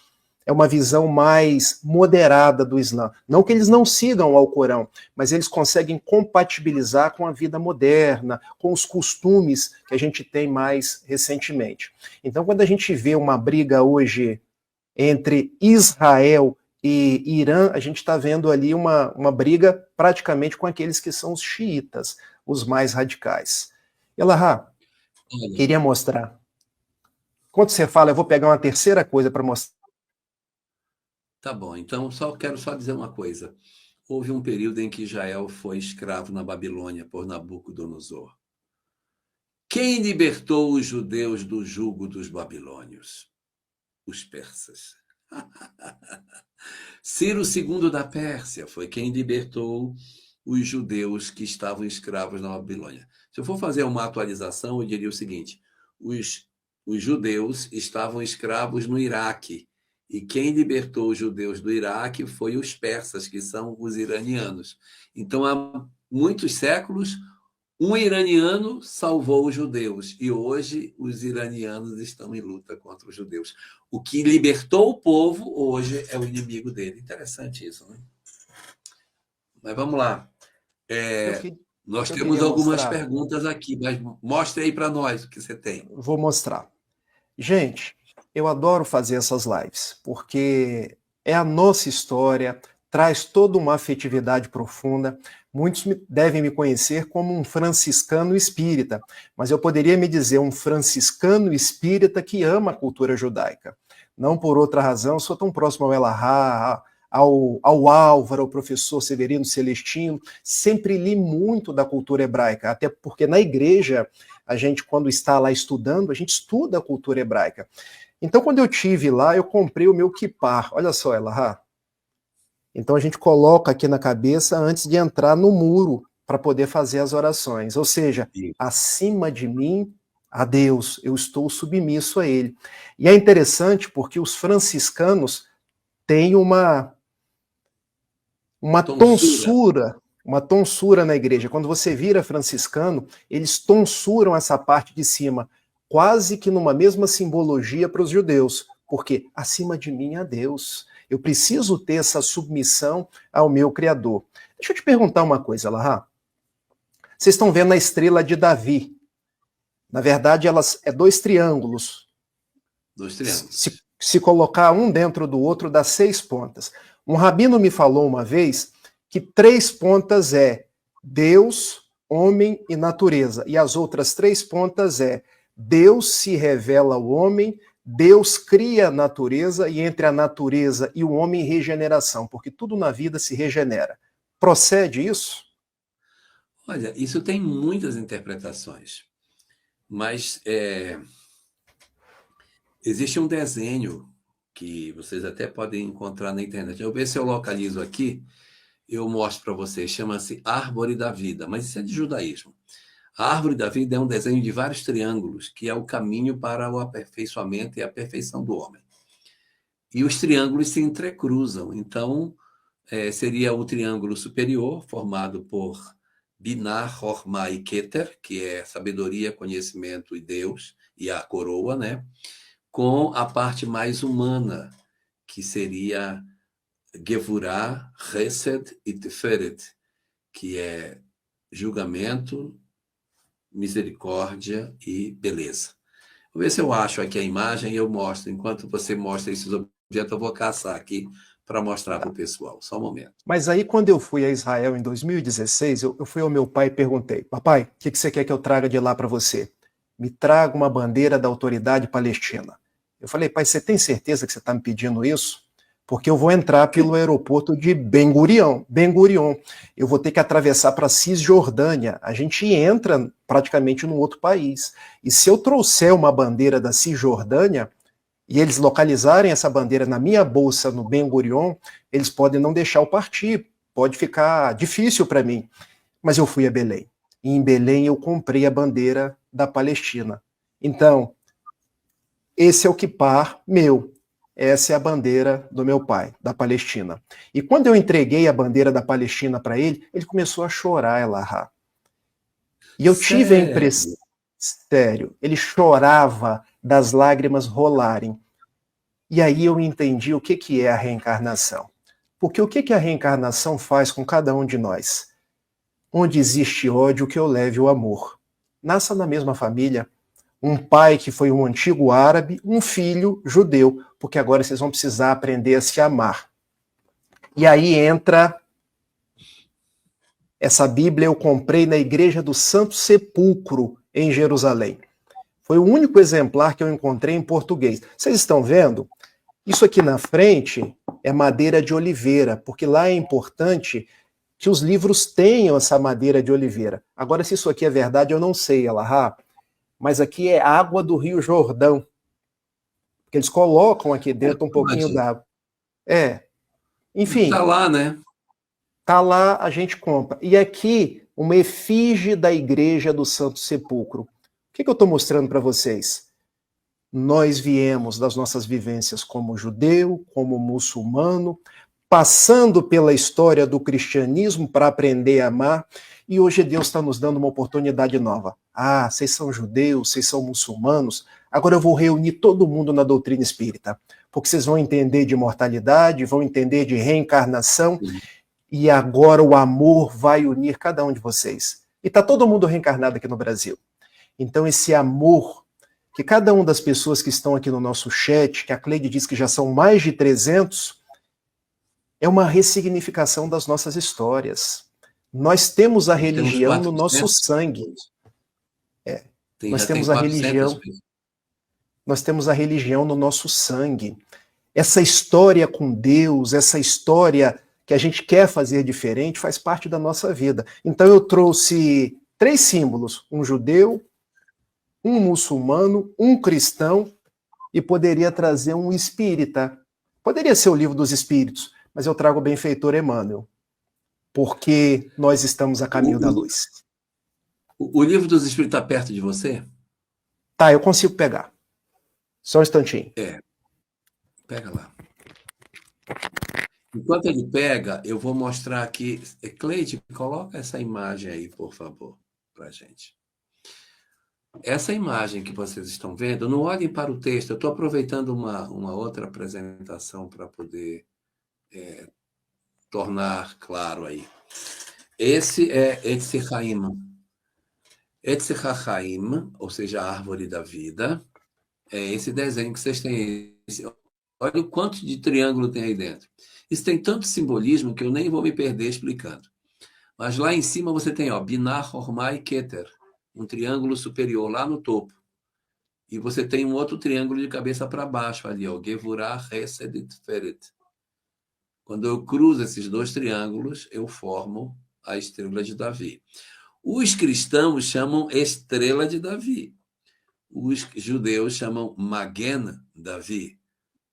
visão mais moderada do Islã. Não que eles não sigam o Alcorão, mas eles conseguem compatibilizar com a vida moderna, com os costumes que a gente tem mais recentemente. Então, quando a gente vê uma briga hoje entre Israel e Irã, a gente está vendo ali uma briga praticamente com aqueles que são os xiitas, os mais radicais. Elahá, queria mostrar. Quando você fala, eu vou pegar uma terceira coisa para mostrar. Tá bom, então quero dizer uma coisa. Houve um período em que Israel foi escravo na Babilônia por Nabucodonosor. Quem libertou os judeus do jugo dos babilônios? Os persas. Ciro II da Pérsia foi quem libertou os judeus que estavam escravos na Babilônia. Se eu for fazer uma atualização, eu diria o seguinte, os judeus estavam escravos no Iraque, e quem libertou os judeus do Iraque foi os persas, que são os iranianos. Então, há muitos séculos, um iraniano salvou os judeus, e hoje os iranianos estão em luta contra os judeus. O que libertou o povo, hoje, é o inimigo dele. Interessante isso, né? Mas vamos lá. Nós temos algumas perguntas aqui, mas mostre aí para nós o que você tem. Vou mostrar. Gente, eu adoro fazer essas lives, porque é a nossa história, traz toda uma afetividade profunda. Muitos devem me conhecer como um franciscano espírita, mas eu poderia me dizer um franciscano espírita que ama a cultura judaica. Não por outra razão, sou tão próximo ao Elahá, ao Álvaro, ao professor Severino Celestino, sempre li muito da cultura hebraica, até porque na igreja, a gente, quando está lá estudando, a gente estuda a cultura hebraica. Então, quando eu tive lá, eu comprei o meu kippah. Olha só, Elahá. Então, a gente coloca aqui na cabeça antes de entrar no muro para poder fazer as orações. Ou seja, acima de mim, a Deus, eu estou submisso a Ele. E é interessante porque os franciscanos têm uma tonsura na igreja. Quando você vira franciscano, eles tonsuram essa parte de cima, quase que numa mesma simbologia para os judeus, porque acima de mim há Deus. Eu preciso ter essa submissão ao meu Criador. Deixa eu te perguntar uma coisa, Lahá. Vocês estão vendo a estrela de Davi. Na verdade, elas é dois triângulos. Dois triângulos. Se colocar um dentro do outro, dá 6 pontas. Um rabino me falou uma vez que 3 pontas é Deus, homem e natureza. E as outras 3 pontas é Deus se revela ao homem, Deus cria a natureza e entre a natureza e o homem regeneração, porque tudo na vida se regenera. Procede isso? Olha, isso tem muitas interpretações, mas existe um desenho que vocês até podem encontrar na internet. Eu vou ver se eu localizo aqui, eu mostro para vocês. Chama-se Árvore da Vida, mas isso é de judaísmo. A Árvore da Vida é um desenho de vários triângulos, que é o caminho para o aperfeiçoamento e a perfeição do homem. E os triângulos se entrecruzam. Então, seria o triângulo superior, formado por Binah, Hormah e Keter, que é sabedoria, conhecimento e Deus, e a coroa, né? Com a parte mais humana, que seria Gevurah, Chesed e Tiferet, que é julgamento, misericórdia e beleza. Vou ver se eu acho aqui a imagem e eu mostro. Enquanto você mostra esses objetos, eu vou caçar aqui para mostrar para o pessoal. Só um momento. Mas aí, quando eu fui a Israel em 2016, eu fui ao meu pai e perguntei: papai, o que você quer que eu traga de lá para você? Me traga uma bandeira da autoridade palestina. Eu falei: pai, você tem certeza que você está me pedindo isso? Porque eu vou entrar pelo aeroporto de Ben Gurion. Eu vou ter que atravessar para Cisjordânia. A gente entra praticamente num outro país. E se eu trouxer uma bandeira da Cisjordânia, e eles localizarem essa bandeira na minha bolsa no Ben Gurion, eles podem não deixar eu partir, pode ficar difícil para mim. Mas eu fui a Belém. E em Belém eu comprei a bandeira da Palestina. Então, esse é o kippah meu. Essa é a bandeira do meu pai, da Palestina. E quando eu entreguei a bandeira da Palestina para ele, ele começou a chorar, Elahá. E eu tive a impressão, sério, ele chorava das lágrimas rolarem. E aí eu entendi o que é a reencarnação. Porque o que a reencarnação faz com cada um de nós? Onde existe ódio, que eu leve o amor. Nasça na mesma família, um pai que foi um antigo árabe, um filho judeu, porque agora vocês vão precisar aprender a se amar. E aí entra essa Bíblia, eu comprei na Igreja do Santo Sepulcro, em Jerusalém. Foi o único exemplar que eu encontrei em português. Vocês estão vendo? Isso aqui na frente é madeira de oliveira, porque lá é importante que os livros tenham essa madeira de oliveira. Agora, se isso aqui é verdade, eu não sei, Elahá, mas aqui é água do Rio Jordão. Porque eles colocam aqui dentro um pouquinho d'água. Enfim. Tá lá, né? Tá lá, a gente compra. E aqui, uma efígie da Igreja do Santo Sepulcro. O que eu estou mostrando para vocês? Nós viemos das nossas vivências como judeu, como muçulmano, passando pela história do cristianismo para aprender a amar, e hoje Deus está nos dando uma oportunidade nova. Ah, vocês são judeus, vocês são muçulmanos, agora eu vou reunir todo mundo na doutrina espírita, porque vocês vão entender de imortalidade, vão entender de reencarnação, e agora o amor vai unir cada um de vocês. E está todo mundo reencarnado aqui no Brasil. Então esse amor que cada uma das pessoas que estão aqui no nosso chat, que a Cleide diz que já são mais de 300, é uma ressignificação das nossas histórias. Nós temos a religião no nosso sangue. Nós temos a religião. Nós temos a religião no nosso sangue. Essa história com Deus, essa história que a gente quer fazer diferente, faz parte da nossa vida. Então eu trouxe 3 símbolos: um judeu, um muçulmano, um cristão, e poderia trazer um espírita. Poderia ser o Livro dos Espíritos, mas eu trago o benfeitor Emmanuel, porque nós estamos a caminho da luz. O Livro dos Espíritos está perto de você? Tá, eu consigo pegar. Só um instantinho. Pega lá. Enquanto ele pega, eu vou mostrar aqui. Cleide, coloca essa imagem aí, por favor, para a gente. Essa imagem que vocês estão vendo, não olhem para o texto, eu estou aproveitando uma outra apresentação para poder tornar claro aí. Esse é Etzer Haim. Etzer Haim, ou seja, a árvore da vida, é esse desenho que vocês têm. Olha o quanto de triângulo tem aí dentro. Isso tem tanto simbolismo que eu nem vou me perder explicando. Mas lá em cima você tem Binah, Hormah e Keter, um triângulo superior lá no topo. e você tem um outro triângulo de cabeça para baixo ali, ó, Gevurah, Hesed e Tiferet. Quando eu cruzo esses dois triângulos, eu formo a estrela de Davi. Os cristãos chamam estrela de Davi. Os judeus chamam Magen Davi,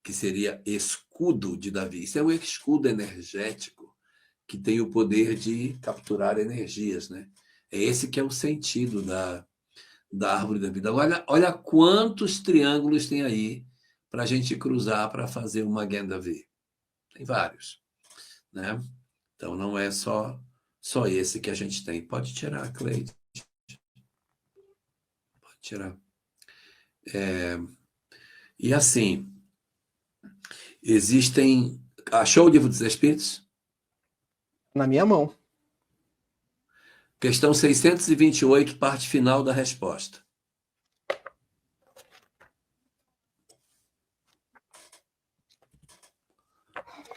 que seria escudo de Davi. Isso é um escudo energético que tem o poder de capturar energias, né? É esse que é o sentido da árvore da vida. Olha quantos triângulos tem aí para a gente cruzar para fazer uma Magen Davi. Tem vários, né? Então não é só esse que a gente tem. Pode tirar, Cleide. Pode tirar. E assim, existem... Achou o Livro dos Espíritos? Na minha mão. Questão 628, parte final da resposta.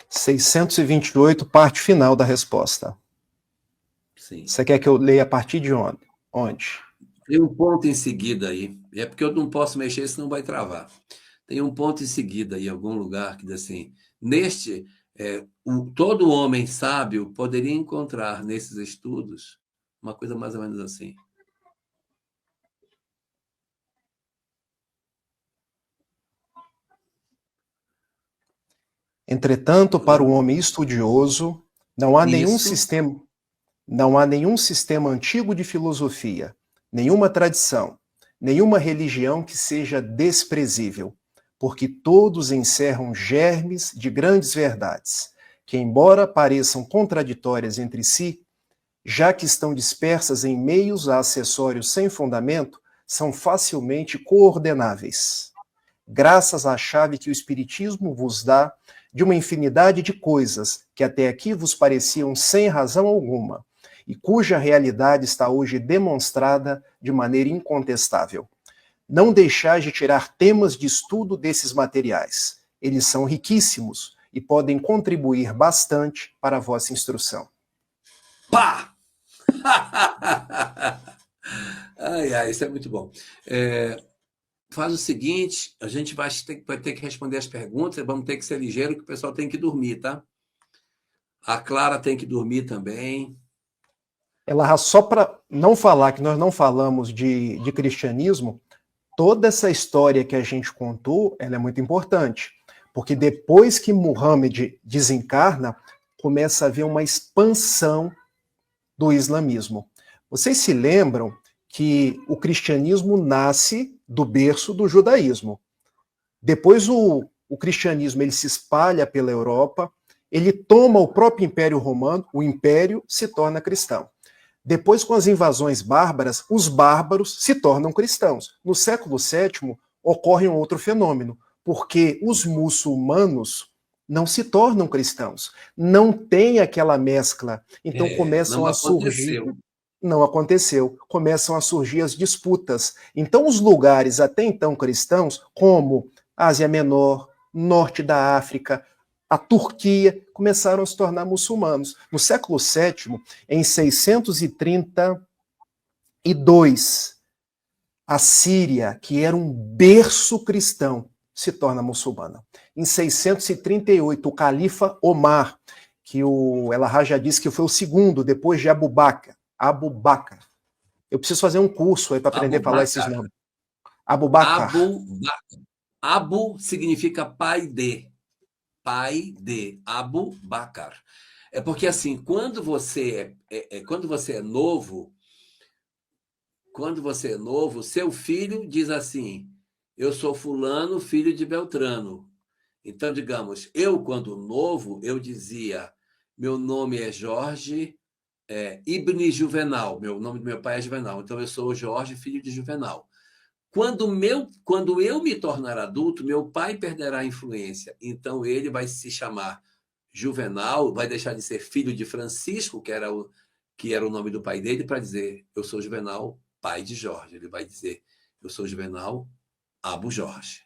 628, parte final da resposta. Sim. Você quer que eu leia a partir de onde? Tem um ponto em seguida aí. É porque eu não posso mexer, senão vai travar. Tem um ponto em seguida aí, em algum lugar, que diz assim: todo homem sábio poderia encontrar nesses estudos uma coisa mais ou menos assim. Entretanto, para o homem estudioso, não há nenhum Isso. sistema antigo de filosofia, nenhuma tradição, nenhuma religião que seja desprezível, porque todos encerram germes de grandes verdades, que, embora pareçam contraditórias entre si, já que estão dispersas em meios a acessórios sem fundamento, são facilmente coordenáveis. Graças à chave que o Espiritismo vos dá de uma infinidade de coisas que até aqui vos pareciam sem razão alguma, e cuja realidade está hoje demonstrada de maneira incontestável. Não deixais de tirar temas de estudo desses materiais. Eles são riquíssimos e podem contribuir bastante para a vossa instrução. Pá! Ai, isso é muito bom. Faz o seguinte, a gente vai ter que responder as perguntas, vamos ter que ser ligeiro, que o pessoal tem que dormir, tá? A Clara tem que dormir também. Ela, só para não falar que nós não falamos de cristianismo, toda essa história que a gente contou, ela é muito importante, porque depois que Muhammad desencarna, começa a haver uma expansão do islamismo. Vocês se lembram que o cristianismo nasce do berço do judaísmo. Depois o cristianismo ele se espalha pela Europa, ele toma o próprio Império Romano, o império se torna cristão. Depois, com as invasões bárbaras, os bárbaros se tornam cristãos. No século VII, ocorre um outro fenômeno, porque os muçulmanos não se tornam cristãos, não tem aquela mescla. Então começam a surgir... Não aconteceu. Começam a surgir as disputas. Então os lugares até então cristãos, como Ásia Menor, Norte da África, a Turquia, começaram a se tornar muçulmanos. No século VII, em 632, a Síria, que era um berço cristão, se torna muçulmana. Em 638, o califa Omar, que o El-Hajj já disse que foi o segundo, depois de Abu Bakr. Eu preciso fazer um curso aí para aprender a falar esses nomes. Abu Bakr. Abu significa pai de. Pai de Abu Bakr. É porque assim, quando você é novo, seu filho diz assim: eu sou fulano, filho de Beltrano. Então, digamos, eu quando novo, eu dizia: meu nome é Jorge Ibn Juvenal, o nome do meu pai é Juvenal, então eu sou Jorge, filho de Juvenal. Quando eu me tornar adulto, meu pai perderá a influência. Então ele vai se chamar Juvenal, vai deixar de ser filho de Francisco, que era o nome do pai dele, para dizer: eu sou Juvenal, pai de Jorge. Ele vai dizer: eu sou Juvenal, Abu Jorge.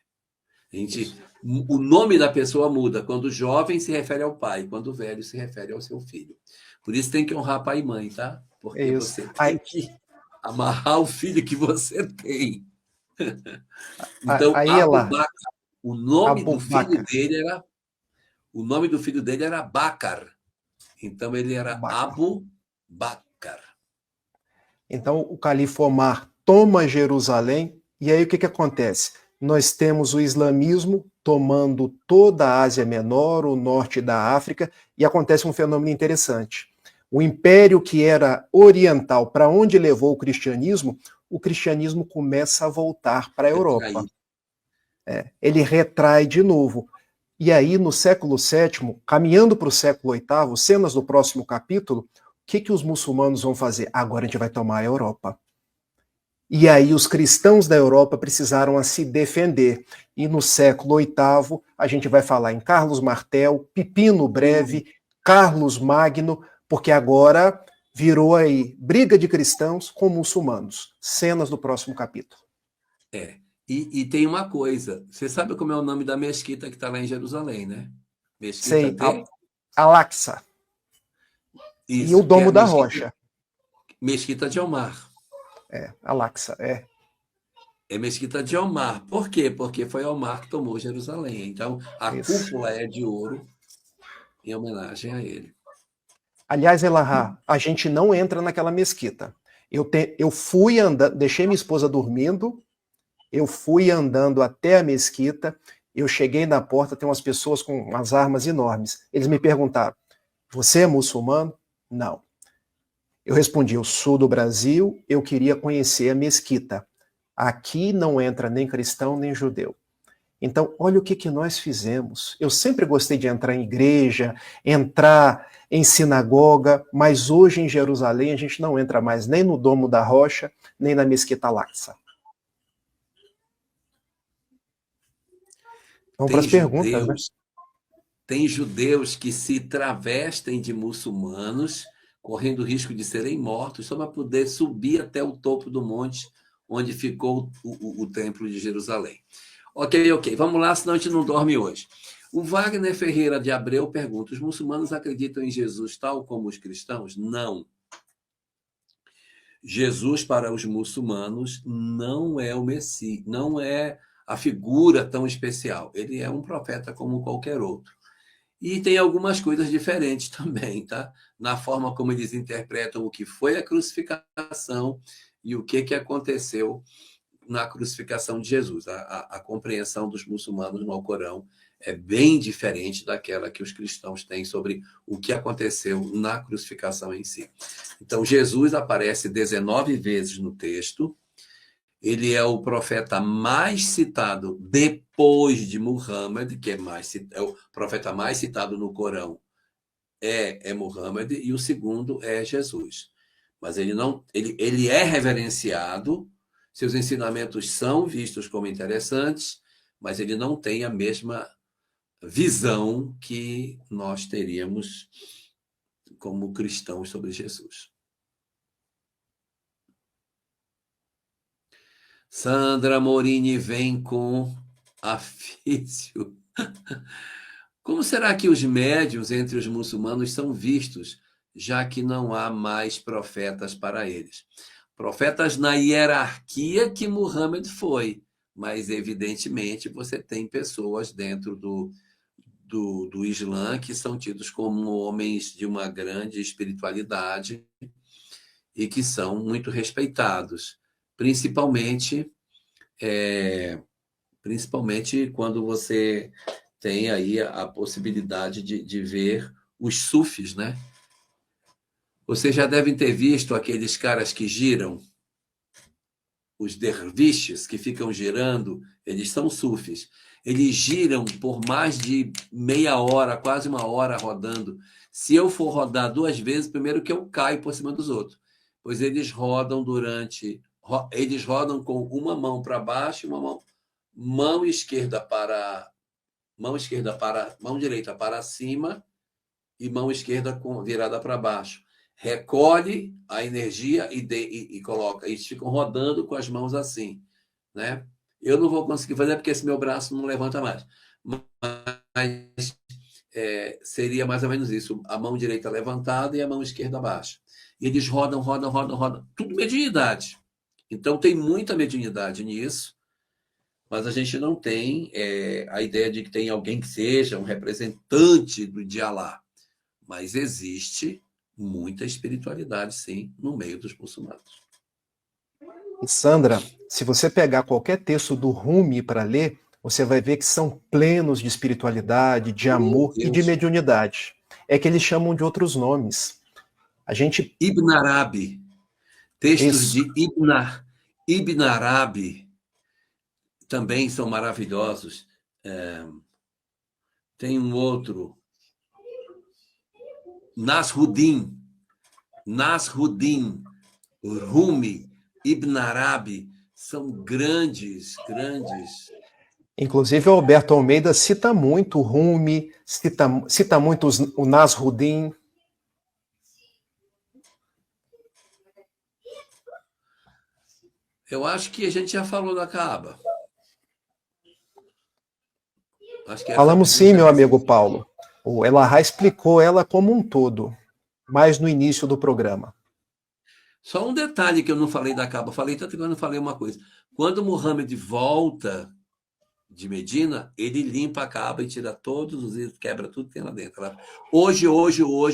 O nome da pessoa muda. Quando jovem se refere ao pai, quando velho se refere ao seu filho. Por isso tem que honrar pai e mãe, tá? Porque você tem que amarrar o filho que você tem. Então, Aí Abu ela, Bakr, o nome do filho Abubakar. dele era Bakar. Então, ele era Bakar. Abu Bakr. Então, o califa Omar toma Jerusalém, e aí o que, que acontece? Nós temos o islamismo tomando toda a Ásia Menor, o norte da África, e acontece um fenômeno interessante. O império que era oriental, para onde levou o cristianismo começa a voltar para a Europa. Ele retrai de novo. E aí, no século VII, caminhando para o século VIII, cenas do próximo capítulo, o que, que os muçulmanos vão fazer? Agora a gente vai tomar a Europa. E aí os cristãos da Europa precisaram a se defender. E no século VIII, a gente vai falar em Carlos Martel, Pipino Breve, Carlos Magno, porque agora virou aí briga de cristãos com muçulmanos. Cenas do próximo capítulo. E tem uma coisa, você sabe como é o nome da mesquita que está lá em Jerusalém, né? Mesquita Sei, de? Al-Aqsa. E o Isso, que é Domo a da Rocha. Mesquita de Omar. Al-Aqsa, É Mesquita de Omar. Por quê? Porque foi Omar que tomou Jerusalém. Então, a isso. cúpula é de ouro em homenagem a ele. Aliás, Elahá, a gente não entra naquela mesquita. Eu fui andando, deixei minha esposa dormindo, eu fui andando até a mesquita, eu cheguei na porta, tem umas pessoas com umas armas enormes. Eles me perguntaram, você é muçulmano? Não. Eu respondi, eu sou do Brasil, eu queria conhecer a mesquita. Aqui não entra nem cristão nem judeu. Então, olha o que nós fizemos. Eu sempre gostei de entrar em igreja, entrar em sinagoga, mas hoje em Jerusalém a gente não entra mais nem no Domo da Rocha, nem na Mesquita Al-Aqsa. Vamos para as perguntas, né? Tem judeus que se travestem de muçulmanos, correndo o risco de serem mortos, só para poder subir até o topo do monte onde ficou o Templo de Jerusalém. Ok. Vamos lá, senão a gente não dorme hoje. O Wagner Ferreira de Abreu pergunta: os muçulmanos acreditam em Jesus tal como os cristãos? Não. Jesus, para os muçulmanos, não é o Messias, não é a figura tão especial. Ele é um profeta como qualquer outro. E tem algumas coisas diferentes também, tá? Na forma como eles interpretam o que foi a crucificação e o que aconteceu na crucificação de Jesus. A compreensão dos muçulmanos no Alcorão é bem diferente daquela que os cristãos têm sobre o que aconteceu na crucificação em si. Então, Jesus aparece 19 vezes no texto. Ele é o profeta mais citado depois de Muhammad, que é o profeta mais citado no Corão, é Muhammad, e o segundo é Jesus. Mas ele é reverenciado, seus ensinamentos são vistos como interessantes, mas ele não tem a mesma visão que nós teríamos como cristãos sobre Jesus. Sandra Morini vem com afício. Como será que os médiuns entre os muçulmanos são vistos, já que não há mais profetas para eles? Profetas na hierarquia que Muhammad foi, mas evidentemente você tem pessoas dentro do Islã que são tidos como homens de uma grande espiritualidade e que são muito respeitados, principalmente quando você tem aí a possibilidade de ver os sufis, né? Vocês já devem ter visto aqueles caras que giram, os derviches que ficam girando, eles são sufis. Eles giram por mais de meia hora, quase uma hora rodando. Se eu for rodar 2 vezes, primeiro que eu caio por cima dos outros, pois eles rodam eles rodam com uma mão para baixo e mão direita para cima e mão esquerda virada para baixo. Recolhe a energia e coloca. Eles ficam rodando com as mãos assim, né? Eu não vou conseguir fazer porque esse meu braço não levanta mais. Mas seria mais ou menos isso. A mão direita levantada e a mão esquerda baixa. E eles rodam. Tudo mediunidade. Então tem muita mediunidade nisso. mas a gente não tem a ideia de que tem alguém que seja um representante de Alá. Mas existe muita espiritualidade, sim, no meio dos muçulmanos. E Sandra, se você pegar qualquer texto do Rumi para ler, você vai ver que são plenos de espiritualidade, de Meu amor e de Deus. mediunidade. É que eles chamam de outros nomes. A gente. Ibn Arabi, textos Isso. de Ibn Arabi também são maravilhosos. Tem um outro, Nasruddin, Rumi, Ibn Arabi, são grandes, grandes. Inclusive, o Alberto Almeida cita muito o Rumi, cita muito o Nasruddin. Eu acho que a gente já falou da Kaaba. Acho que essa Falamos sim, pergunta é meu amigo respondida. Paulo. O Elahá explicou ela como um todo, mais no início do programa. Só um detalhe que eu não falei da Kaaba, falei tanto que eu não falei uma coisa. Quando Muhammad volta de Medina, ele limpa a Kaaba e tira todos os itens, quebra tudo que tem lá dentro. Hoje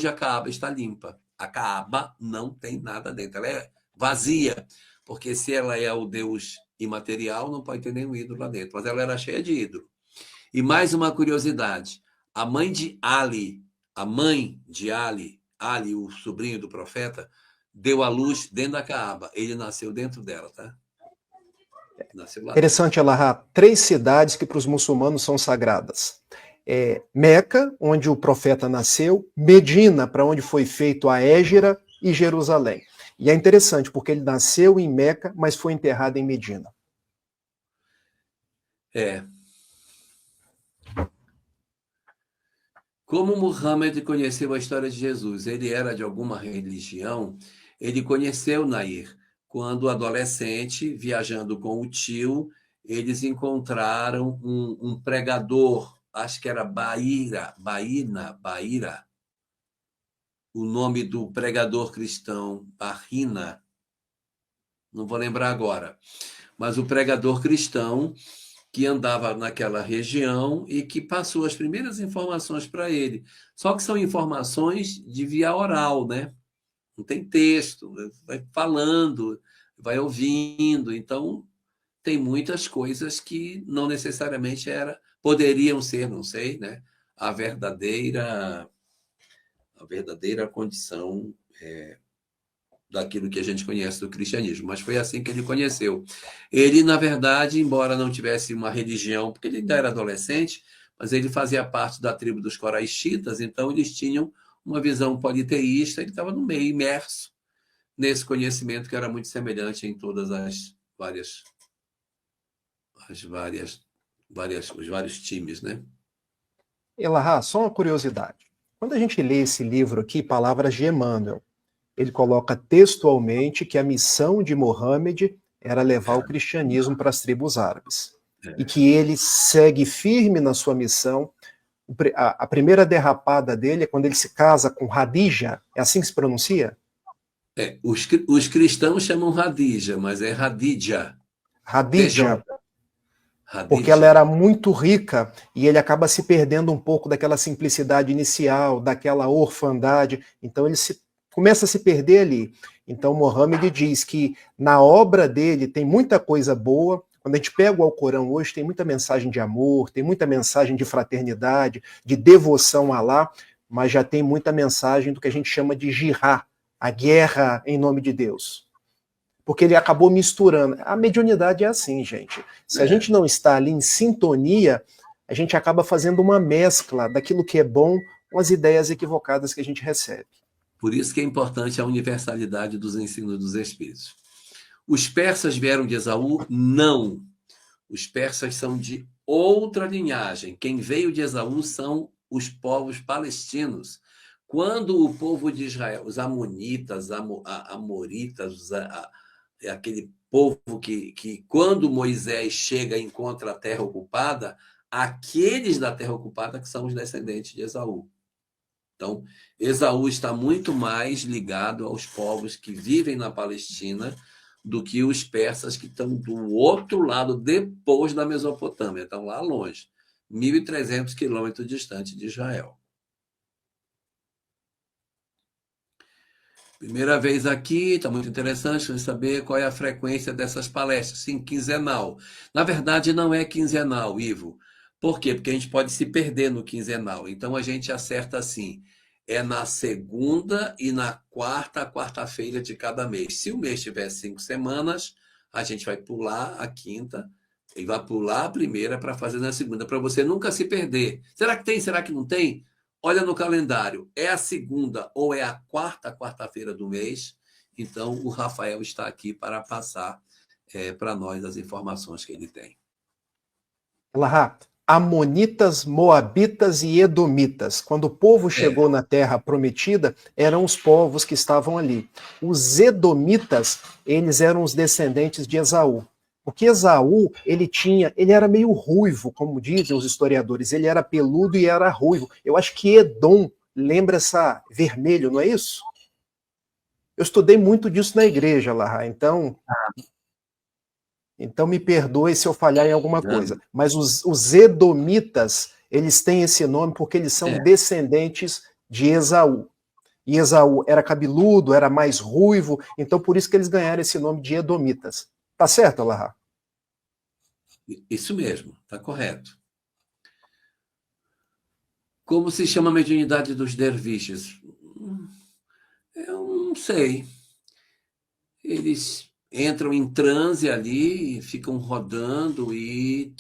a Kaaba está limpa. A Kaaba não tem nada dentro, ela é vazia, porque se ela é o Deus imaterial, não pode ter nenhum ídolo lá dentro, mas ela era cheia de ídolo. E mais uma curiosidade, a mãe de Ali, o sobrinho do profeta, deu à luz dentro da Kaaba. Ele nasceu dentro dela, tá? Nasceu lá dentro. Interessante, Elahá, 3 cidades que para os muçulmanos são sagradas. Meca, onde o profeta nasceu, Medina, para onde foi feito a Hégira, e Jerusalém. E é interessante, porque ele nasceu em Meca, mas foi enterrado em Medina. É. Como Muhammad conheceu a história de Jesus? Ele era de alguma religião? Ele conheceu Nair. Quando adolescente, viajando com o tio, eles encontraram um pregador, acho que era Baíra, o nome do pregador cristão, Bahina, não vou lembrar agora, mas o pregador cristão que andava naquela região e que passou as primeiras informações para ele. Só que são informações de via oral, né? Não tem texto, vai falando, vai ouvindo. Então, tem muitas coisas que não necessariamente poderiam ser, não sei, né? A verdadeira condição daquilo que a gente conhece do cristianismo, mas foi assim que ele conheceu. Ele, na verdade, embora não tivesse uma religião, porque ele ainda era adolescente, mas ele fazia parte da tribo dos coraixitas, então eles tinham uma visão politeísta, ele estava no meio, imerso nesse conhecimento que era muito semelhante em todas os vários times, né? Elahá, só uma curiosidade. Quando a gente lê esse livro aqui, Palavras de Emmanuel, ele coloca textualmente que a missão de Mohammed era levar o cristianismo para as tribos árabes. E que ele segue firme na sua missão. A primeira derrapada dele é quando ele se casa com Hadija, é assim que se pronuncia? Os cristãos chamam Hadija, mas é Hadija. Hadija, porque ela Hadija. era muito rica e ele acaba se perdendo um pouco daquela simplicidade inicial, daquela orfandade. Então ele começa a se perder ali. Então Mohammed diz que na obra dele tem muita coisa boa. Quando a gente pega o Alcorão hoje, tem muita mensagem de amor, tem muita mensagem de fraternidade, de devoção a Allah, mas já tem muita mensagem do que a gente chama de jihad, a guerra em nome de Deus. Porque ele acabou misturando. A mediunidade é assim, gente. Se a gente não está ali em sintonia, a gente acaba fazendo uma mescla daquilo que é bom com as ideias equivocadas que a gente recebe. Por isso que é importante a universalidade dos ensinos dos espíritos. Os persas vieram de Esaú? Não. Os persas são de outra linhagem. Quem veio de Esaú são os povos palestinos. Quando o povo de Israel, os amonitas, amoritas, aquele povo que quando Moisés chega e encontra a terra ocupada, aqueles da terra ocupada que são os descendentes de Esaú. Então, Esaú está muito mais ligado aos povos que vivem na Palestina do que os persas que estão do outro lado, depois da Mesopotâmia, estão lá longe, 1.300 quilômetros distante de Israel. Primeira vez aqui, está muito interessante saber qual é a frequência dessas palestras. Sim, quinzenal. Na verdade, não é quinzenal, Ivo. Por quê? Porque a gente pode se perder no quinzenal. Então, a gente acerta assim, é na segunda e na quarta-feira de cada mês. Se o mês tiver 5 semanas, a gente vai pular a quinta e vai pular a primeira para fazer na segunda, para você nunca se perder. Será que tem? Será que não tem? Olha no calendário, é a segunda ou é a quarta-feira do mês. Então, o Rafael está aqui para passar para nós as informações que ele tem. Elahá, Amonitas, Moabitas e Edomitas. Quando o povo chegou na terra prometida, eram os povos que estavam ali. Os Edomitas, eles eram os descendentes de Esaú. Porque Esaú, ele era meio ruivo, como dizem os historiadores. Ele era peludo e era ruivo. Eu acho que Edom lembra essa vermelho, não é isso? Eu estudei muito disso na igreja, Elahá, então me perdoe se eu falhar em alguma coisa. Mas os Edomitas, eles têm esse nome porque eles são descendentes de Esaú. E Esaú era cabeludo, era mais ruivo, então por isso que eles ganharam esse nome de Edomitas. Tá certo, Elahá? Isso mesmo, está correto. Como se chama a mediunidade dos derviches? Eu não sei. Eles entram em transe ali, ficam rodando e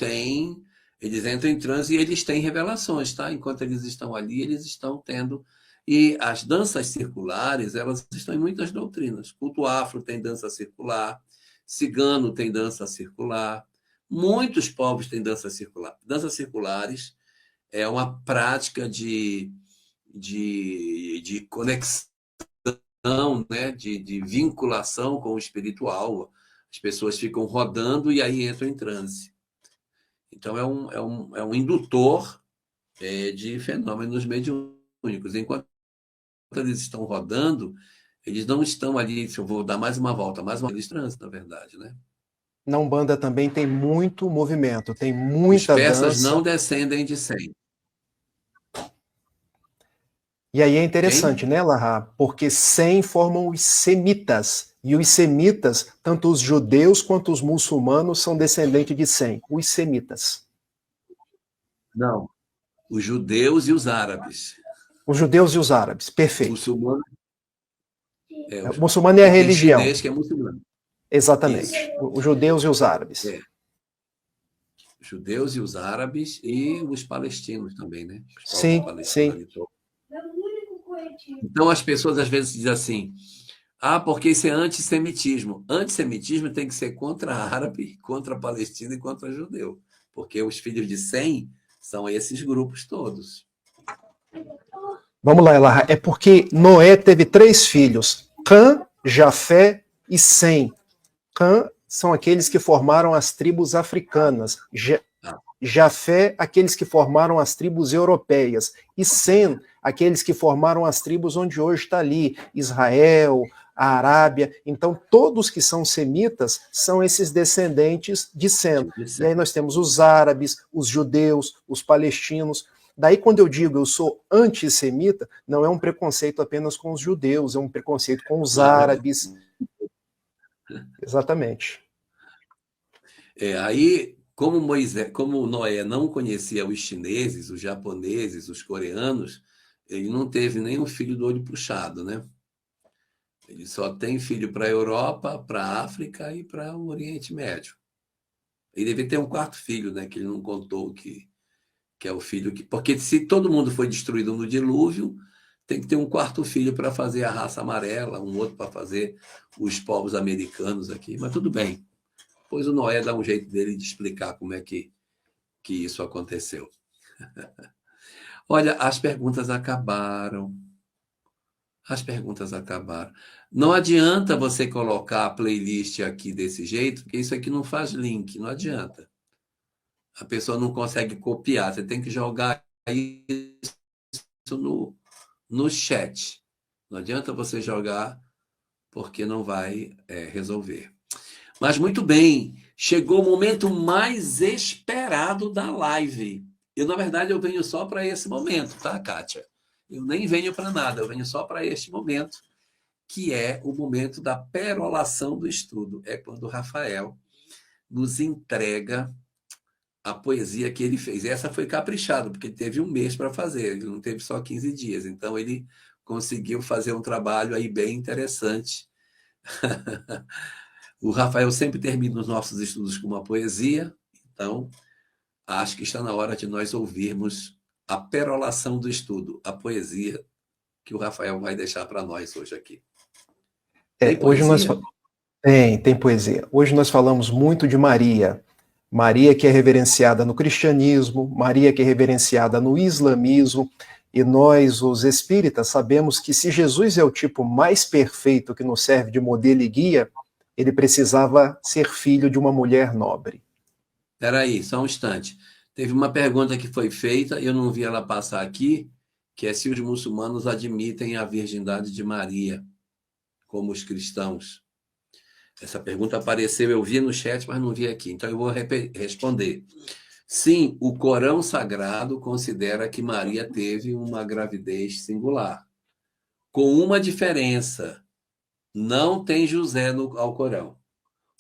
eles entram em transe e eles têm revelações, tá? Enquanto eles estão ali, eles estão tendo. E as danças circulares, elas estão em muitas doutrinas. Culto afro tem dança circular, cigano tem dança circular, muitos povos têm dança circular. Danças circulares é uma prática de conexão, né, de vinculação com o espiritual. As pessoas ficam rodando e aí entram em transe. Então, é um indutor de fenômenos mediúnicos. Enquanto eles estão rodando, eles não estão ali, se eu vou dar mais uma volta, eles transe, na verdade, né? Na Umbanda também tem muito movimento, tem Os muita persas dança. não descendem de 100. E aí é interessante, Quem? né, Elahá? Porque 100 formam os semitas. E os semitas, tanto os judeus quanto os muçulmanos, são descendentes de 100. Os semitas. Não. Os judeus e os árabes. Os judeus e os árabes, O perfeito. muçulmano O muçulmano é a e tem religião. chinês que é muçulmano. Exatamente. Isso. Os judeus e os árabes. Os judeus e os árabes e os palestinos também, né? Os povos Sim, palestinos sim. ali todos. Então as pessoas às vezes dizem assim: porque isso é antissemitismo. Antissemitismo tem que ser contra árabe, contra palestino e contra judeu. Porque os filhos de Sem são esses grupos todos. Vamos lá, Elahá. É porque Noé teve 3 filhos: Cã, Jafé e Sem. Cã são aqueles que formaram as tribos africanas. Jafé, aqueles que formaram as tribos europeias. E Sem, aqueles que formaram as tribos onde hoje está ali, Israel, a Arábia. Então, todos que são semitas são esses descendentes de Sem. E aí nós temos os árabes, os judeus, os palestinos. Daí, quando eu digo eu sou antissemita, não é um preconceito apenas com os judeus, é um preconceito com os árabes. Exatamente. Aí, como Noé não conhecia os chineses, os japoneses, os coreanos, ele não teve nenhum filho do olho puxado, né? Ele só tem filho para a Europa, para a África e para o Oriente Médio. Ele deve ter um 4º filho, né? Que ele não contou que é o filho que. Porque se todo mundo foi destruído no dilúvio, tem que ter um 4º filho para fazer a raça amarela, um outro para fazer os povos americanos aqui. Mas tudo bem. Pois o Noé dá um jeito dele de explicar como é que isso aconteceu. Olha, as perguntas acabaram. As perguntas acabaram. Não adianta você colocar a playlist aqui desse jeito, porque isso aqui não faz link, não adianta. A pessoa não consegue copiar, você tem que jogar isso no chat. Não adianta você jogar, porque não vai resolver. Mas muito bem, chegou o momento mais esperado da live. Eu, na verdade, eu venho só para esse momento, tá, Kátia? Eu nem venho para nada, eu venho só para este momento, que é o momento da perolação do estudo. É quando o Rafael nos entrega a poesia que ele fez. Essa foi caprichado, porque ele teve um mês para fazer, ele não teve só 15 dias. Então, ele conseguiu fazer um trabalho aí bem interessante. O Rafael sempre termina os nossos estudos com uma poesia, então acho que está na hora de nós ouvirmos a perolação do estudo, a poesia que o Rafael vai deixar para nós hoje aqui. Tem Hoje poesia? tem poesia. Hoje nós falamos muito de Maria. Maria que é reverenciada no cristianismo, Maria que é reverenciada no islamismo, e nós, os espíritas, sabemos que se Jesus é o tipo mais perfeito que nos serve de modelo e guia, ele precisava ser filho de uma mulher nobre. Espera aí, só um instante. Teve uma pergunta que foi feita, eu não vi ela passar aqui, que é se os muçulmanos admitem a virgindade de Maria, como os cristãos. Essa pergunta apareceu, eu vi no chat, mas não vi aqui. Então eu vou responder. Sim, o Corão Sagrado considera que Maria teve uma gravidez singular, com uma diferença: não tem José no Alcorão.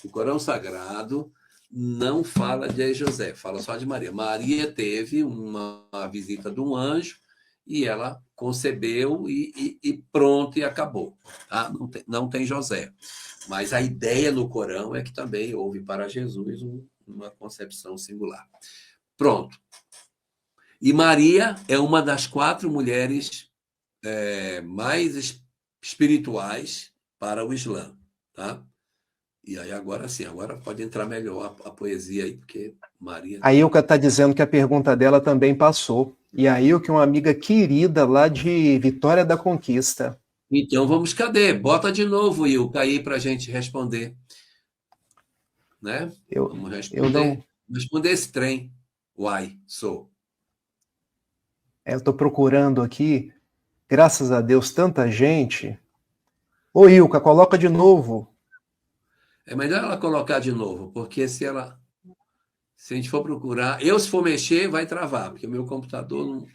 O Corão Sagrado não fala de José, fala só de Maria. Maria teve uma visita de um anjo e ela concebeu e pronto, e acabou. Tá? Não tem José. Mas a ideia no Corão é que também houve para Jesus uma concepção singular. Pronto. E Maria é uma das 4 mulheres mais espirituais para o Islã, tá? E aí agora sim, agora pode entrar melhor a poesia aí, porque Maria... A Ilka está dizendo que a pergunta dela também passou. E a Ilka é uma amiga querida lá de Vitória da Conquista. Então vamos, cadê? Bota de novo, Ilka, aí para a gente responder. Né? Vamos responder. Responder esse trem. Uai, sou. Eu estou procurando aqui, graças a Deus, tanta gente. Ô Ilka, coloca de novo. É melhor ela colocar de novo, porque se a gente for procurar, se for mexer, vai travar, porque o meu computador não...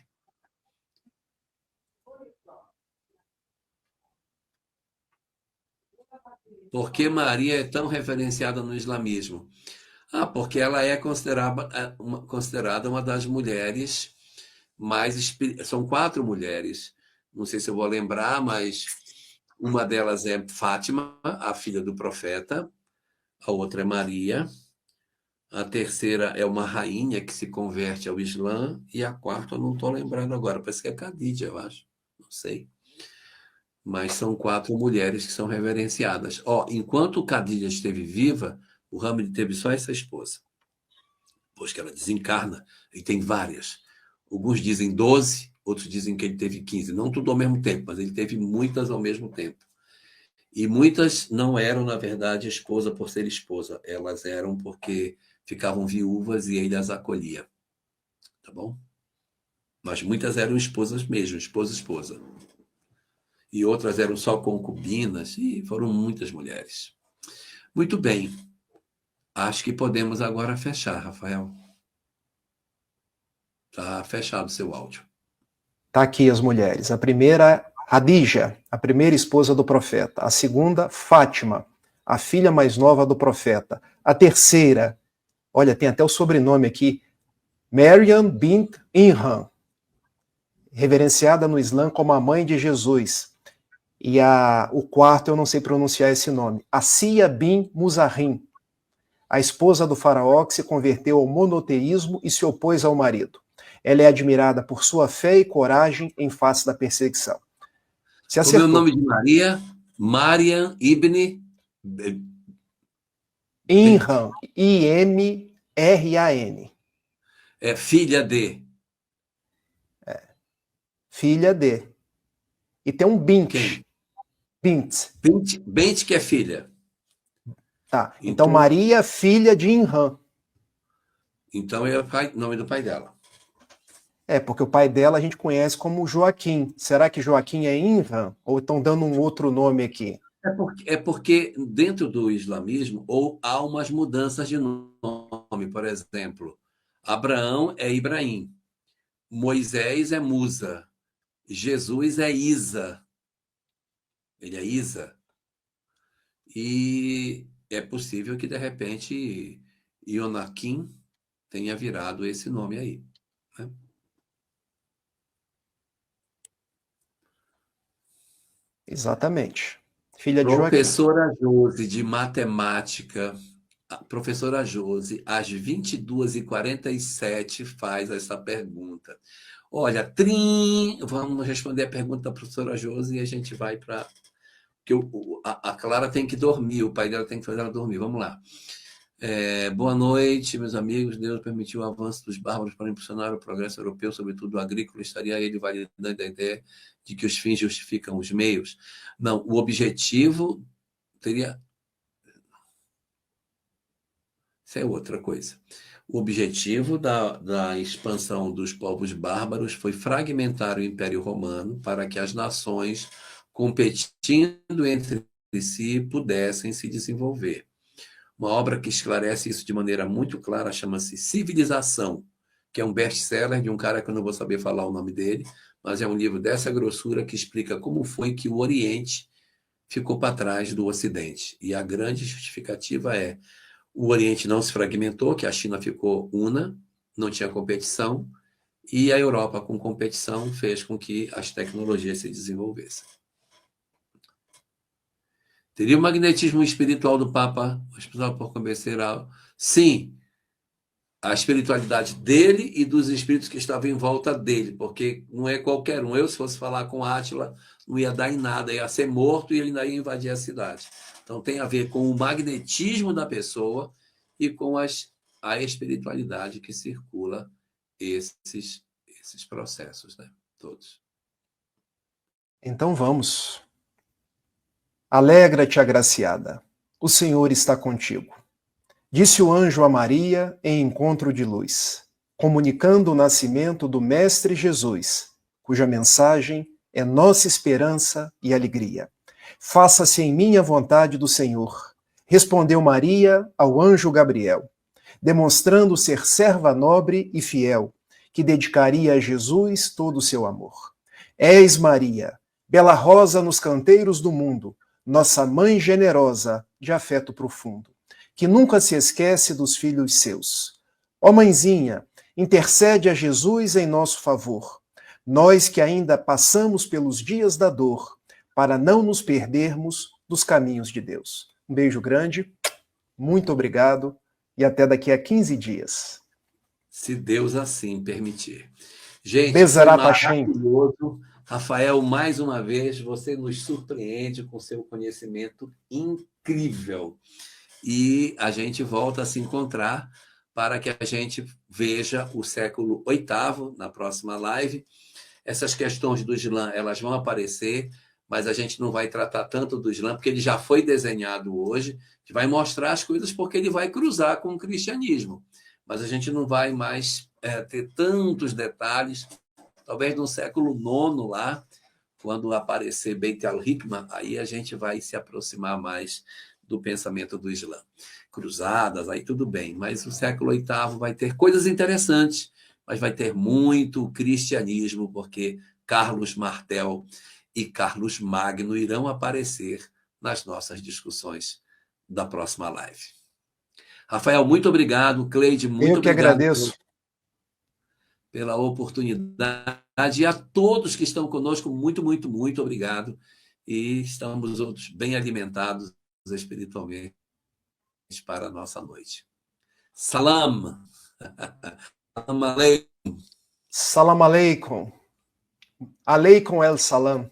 Por que Maria é tão referenciada no islamismo? Porque ela é considerada uma das mulheres mais... São 4 mulheres. Não sei se eu vou lembrar, mas uma delas é Fátima, a filha do profeta. A outra é Maria. A terceira é uma rainha que se converte ao Islã. E a quarta eu não estou lembrando agora. Parece que é Khadija, eu acho. Não sei. Mas são 4 mulheres que são reverenciadas. Enquanto Khadija esteve viva, o Muhammad teve só essa esposa. Depois que ela desencarna, ele tem várias. Alguns dizem 12, outros dizem que ele teve 15. Não tudo ao mesmo tempo, mas ele teve muitas ao mesmo tempo. E muitas não eram, na verdade, esposa por ser esposa. Elas eram porque ficavam viúvas e ele as acolhia. Tá bom? Mas muitas eram esposas mesmo, esposa. E outras eram só concubinas, e foram muitas mulheres. Muito bem. Acho que podemos agora fechar, Rafael. Tá fechado o seu áudio. Tá aqui as mulheres. A primeira, Hadija, a primeira esposa do profeta. A segunda, Fátima, a filha mais nova do profeta. A terceira, olha, tem até o sobrenome aqui, Maryam bint Imran, reverenciada no Islã como a mãe de Jesus. E o quarto, eu não sei pronunciar esse nome, Assia bin Muzahim, a esposa do faraó que se converteu ao monoteísmo e se opôs ao marido. Ela é admirada por sua fé e coragem em face da perseguição. Se acertou. Como é o nome de Maria? Maryam ibn... Imran, I-M-R-A-N. É filha de... Filha de. E tem um bint. Quem? Bint que é filha. Tá. Então Maria, filha de Imran. Então é o nome do pai dela. Porque o pai dela a gente conhece como Joaquim. Será que Joaquim é Imran? Ou estão dando um outro nome aqui? É porque dentro do islamismo ou há umas mudanças de nome, por exemplo, Abraão é Ibrahim, Moisés é Musa, Jesus é Isa, ele é Isa. E é possível que, de repente, Ionakim tenha virado esse nome aí, né? Exatamente. Filha de Joaquim. Professora Josi, de matemática, a professora Josi, às 22h47, faz essa pergunta. Olha, vamos responder a pergunta da professora Josi e a gente vai para. Porque a Clara tem que dormir, o pai dela tem que fazer ela dormir. Vamos lá. Boa noite, meus amigos. Deus permitiu o avanço dos bárbaros para impulsionar o progresso europeu, sobretudo o agrícola. Estaria ele validando a ideia de que os fins justificam os meios? Não, o objetivo teria. Isso é outra coisa. O objetivo da expansão dos povos bárbaros foi fragmentar o Império Romano para que as nações, competindo entre si, pudessem se desenvolver. Uma obra que esclarece isso de maneira muito clara chama-se Civilização, que é um best-seller de um cara que eu não vou saber falar o nome dele, mas é um livro dessa grossura que explica como foi que o Oriente ficou para trás do Ocidente. E a grande justificativa é: o Oriente não se fragmentou, que a China ficou una, não tinha competição, e a Europa, com competição, fez com que as tecnologias se desenvolvessem. Teria o magnetismo espiritual do Papa responsável por convencer a. Sim, a espiritualidade dele e dos espíritos que estavam em volta dele, porque não é qualquer um. Eu, se fosse falar com Átila, não ia dar em nada, ia ser morto e ele ainda ia invadir a cidade. Então tem a ver com o magnetismo da pessoa e com a espiritualidade que circula esses processos, né? Todos. Então vamos. Alegra-te, agraciada. O Senhor está contigo. Disse o anjo a Maria em encontro de luz, comunicando o nascimento do Mestre Jesus, cuja mensagem é nossa esperança e alegria. Faça-se em mim a vontade do Senhor, respondeu Maria ao anjo Gabriel, demonstrando ser serva nobre e fiel, que dedicaria a Jesus todo o seu amor. És, Maria, bela rosa nos canteiros do mundo, nossa mãe generosa, de afeto profundo, que nunca se esquece dos filhos seus. Ó mãezinha, intercede a Jesus em nosso favor, nós que ainda passamos pelos dias da dor, para não nos perdermos dos caminhos de Deus. Um beijo grande, muito obrigado e até daqui a 15 dias. Se Deus assim permitir. Gente, foi Bezarat Hashem. maravilhoso. Rafael, mais uma vez, você nos surpreende com seu conhecimento incrível. E a gente volta a se encontrar para que a gente veja o século VIII na próxima live. Essas questões do Islã, elas vão aparecer, mas a gente não vai tratar tanto do Islã, porque ele já foi desenhado hoje. A gente vai mostrar as coisas porque ele vai cruzar com o cristianismo. Mas a gente não vai mais ter tantos detalhes. Talvez no século IX lá, quando aparecer Beit al-Hikmah, aí a gente vai se aproximar mais do pensamento do Islã. Cruzadas, aí tudo bem, mas o século VIII vai ter coisas interessantes, mas vai ter muito cristianismo, porque Carlos Martel e Carlos Magno irão aparecer nas nossas discussões da próxima live. Rafael, muito obrigado. Cleide, muito Eu que obrigado agradeço. pela oportunidade. E a todos que estão conosco, muito, muito, muito obrigado. E estamos todos bem alimentados espiritualmente para a nossa noite. Salam! Salam aleikum! Salam aleikum. Aleikum el salam.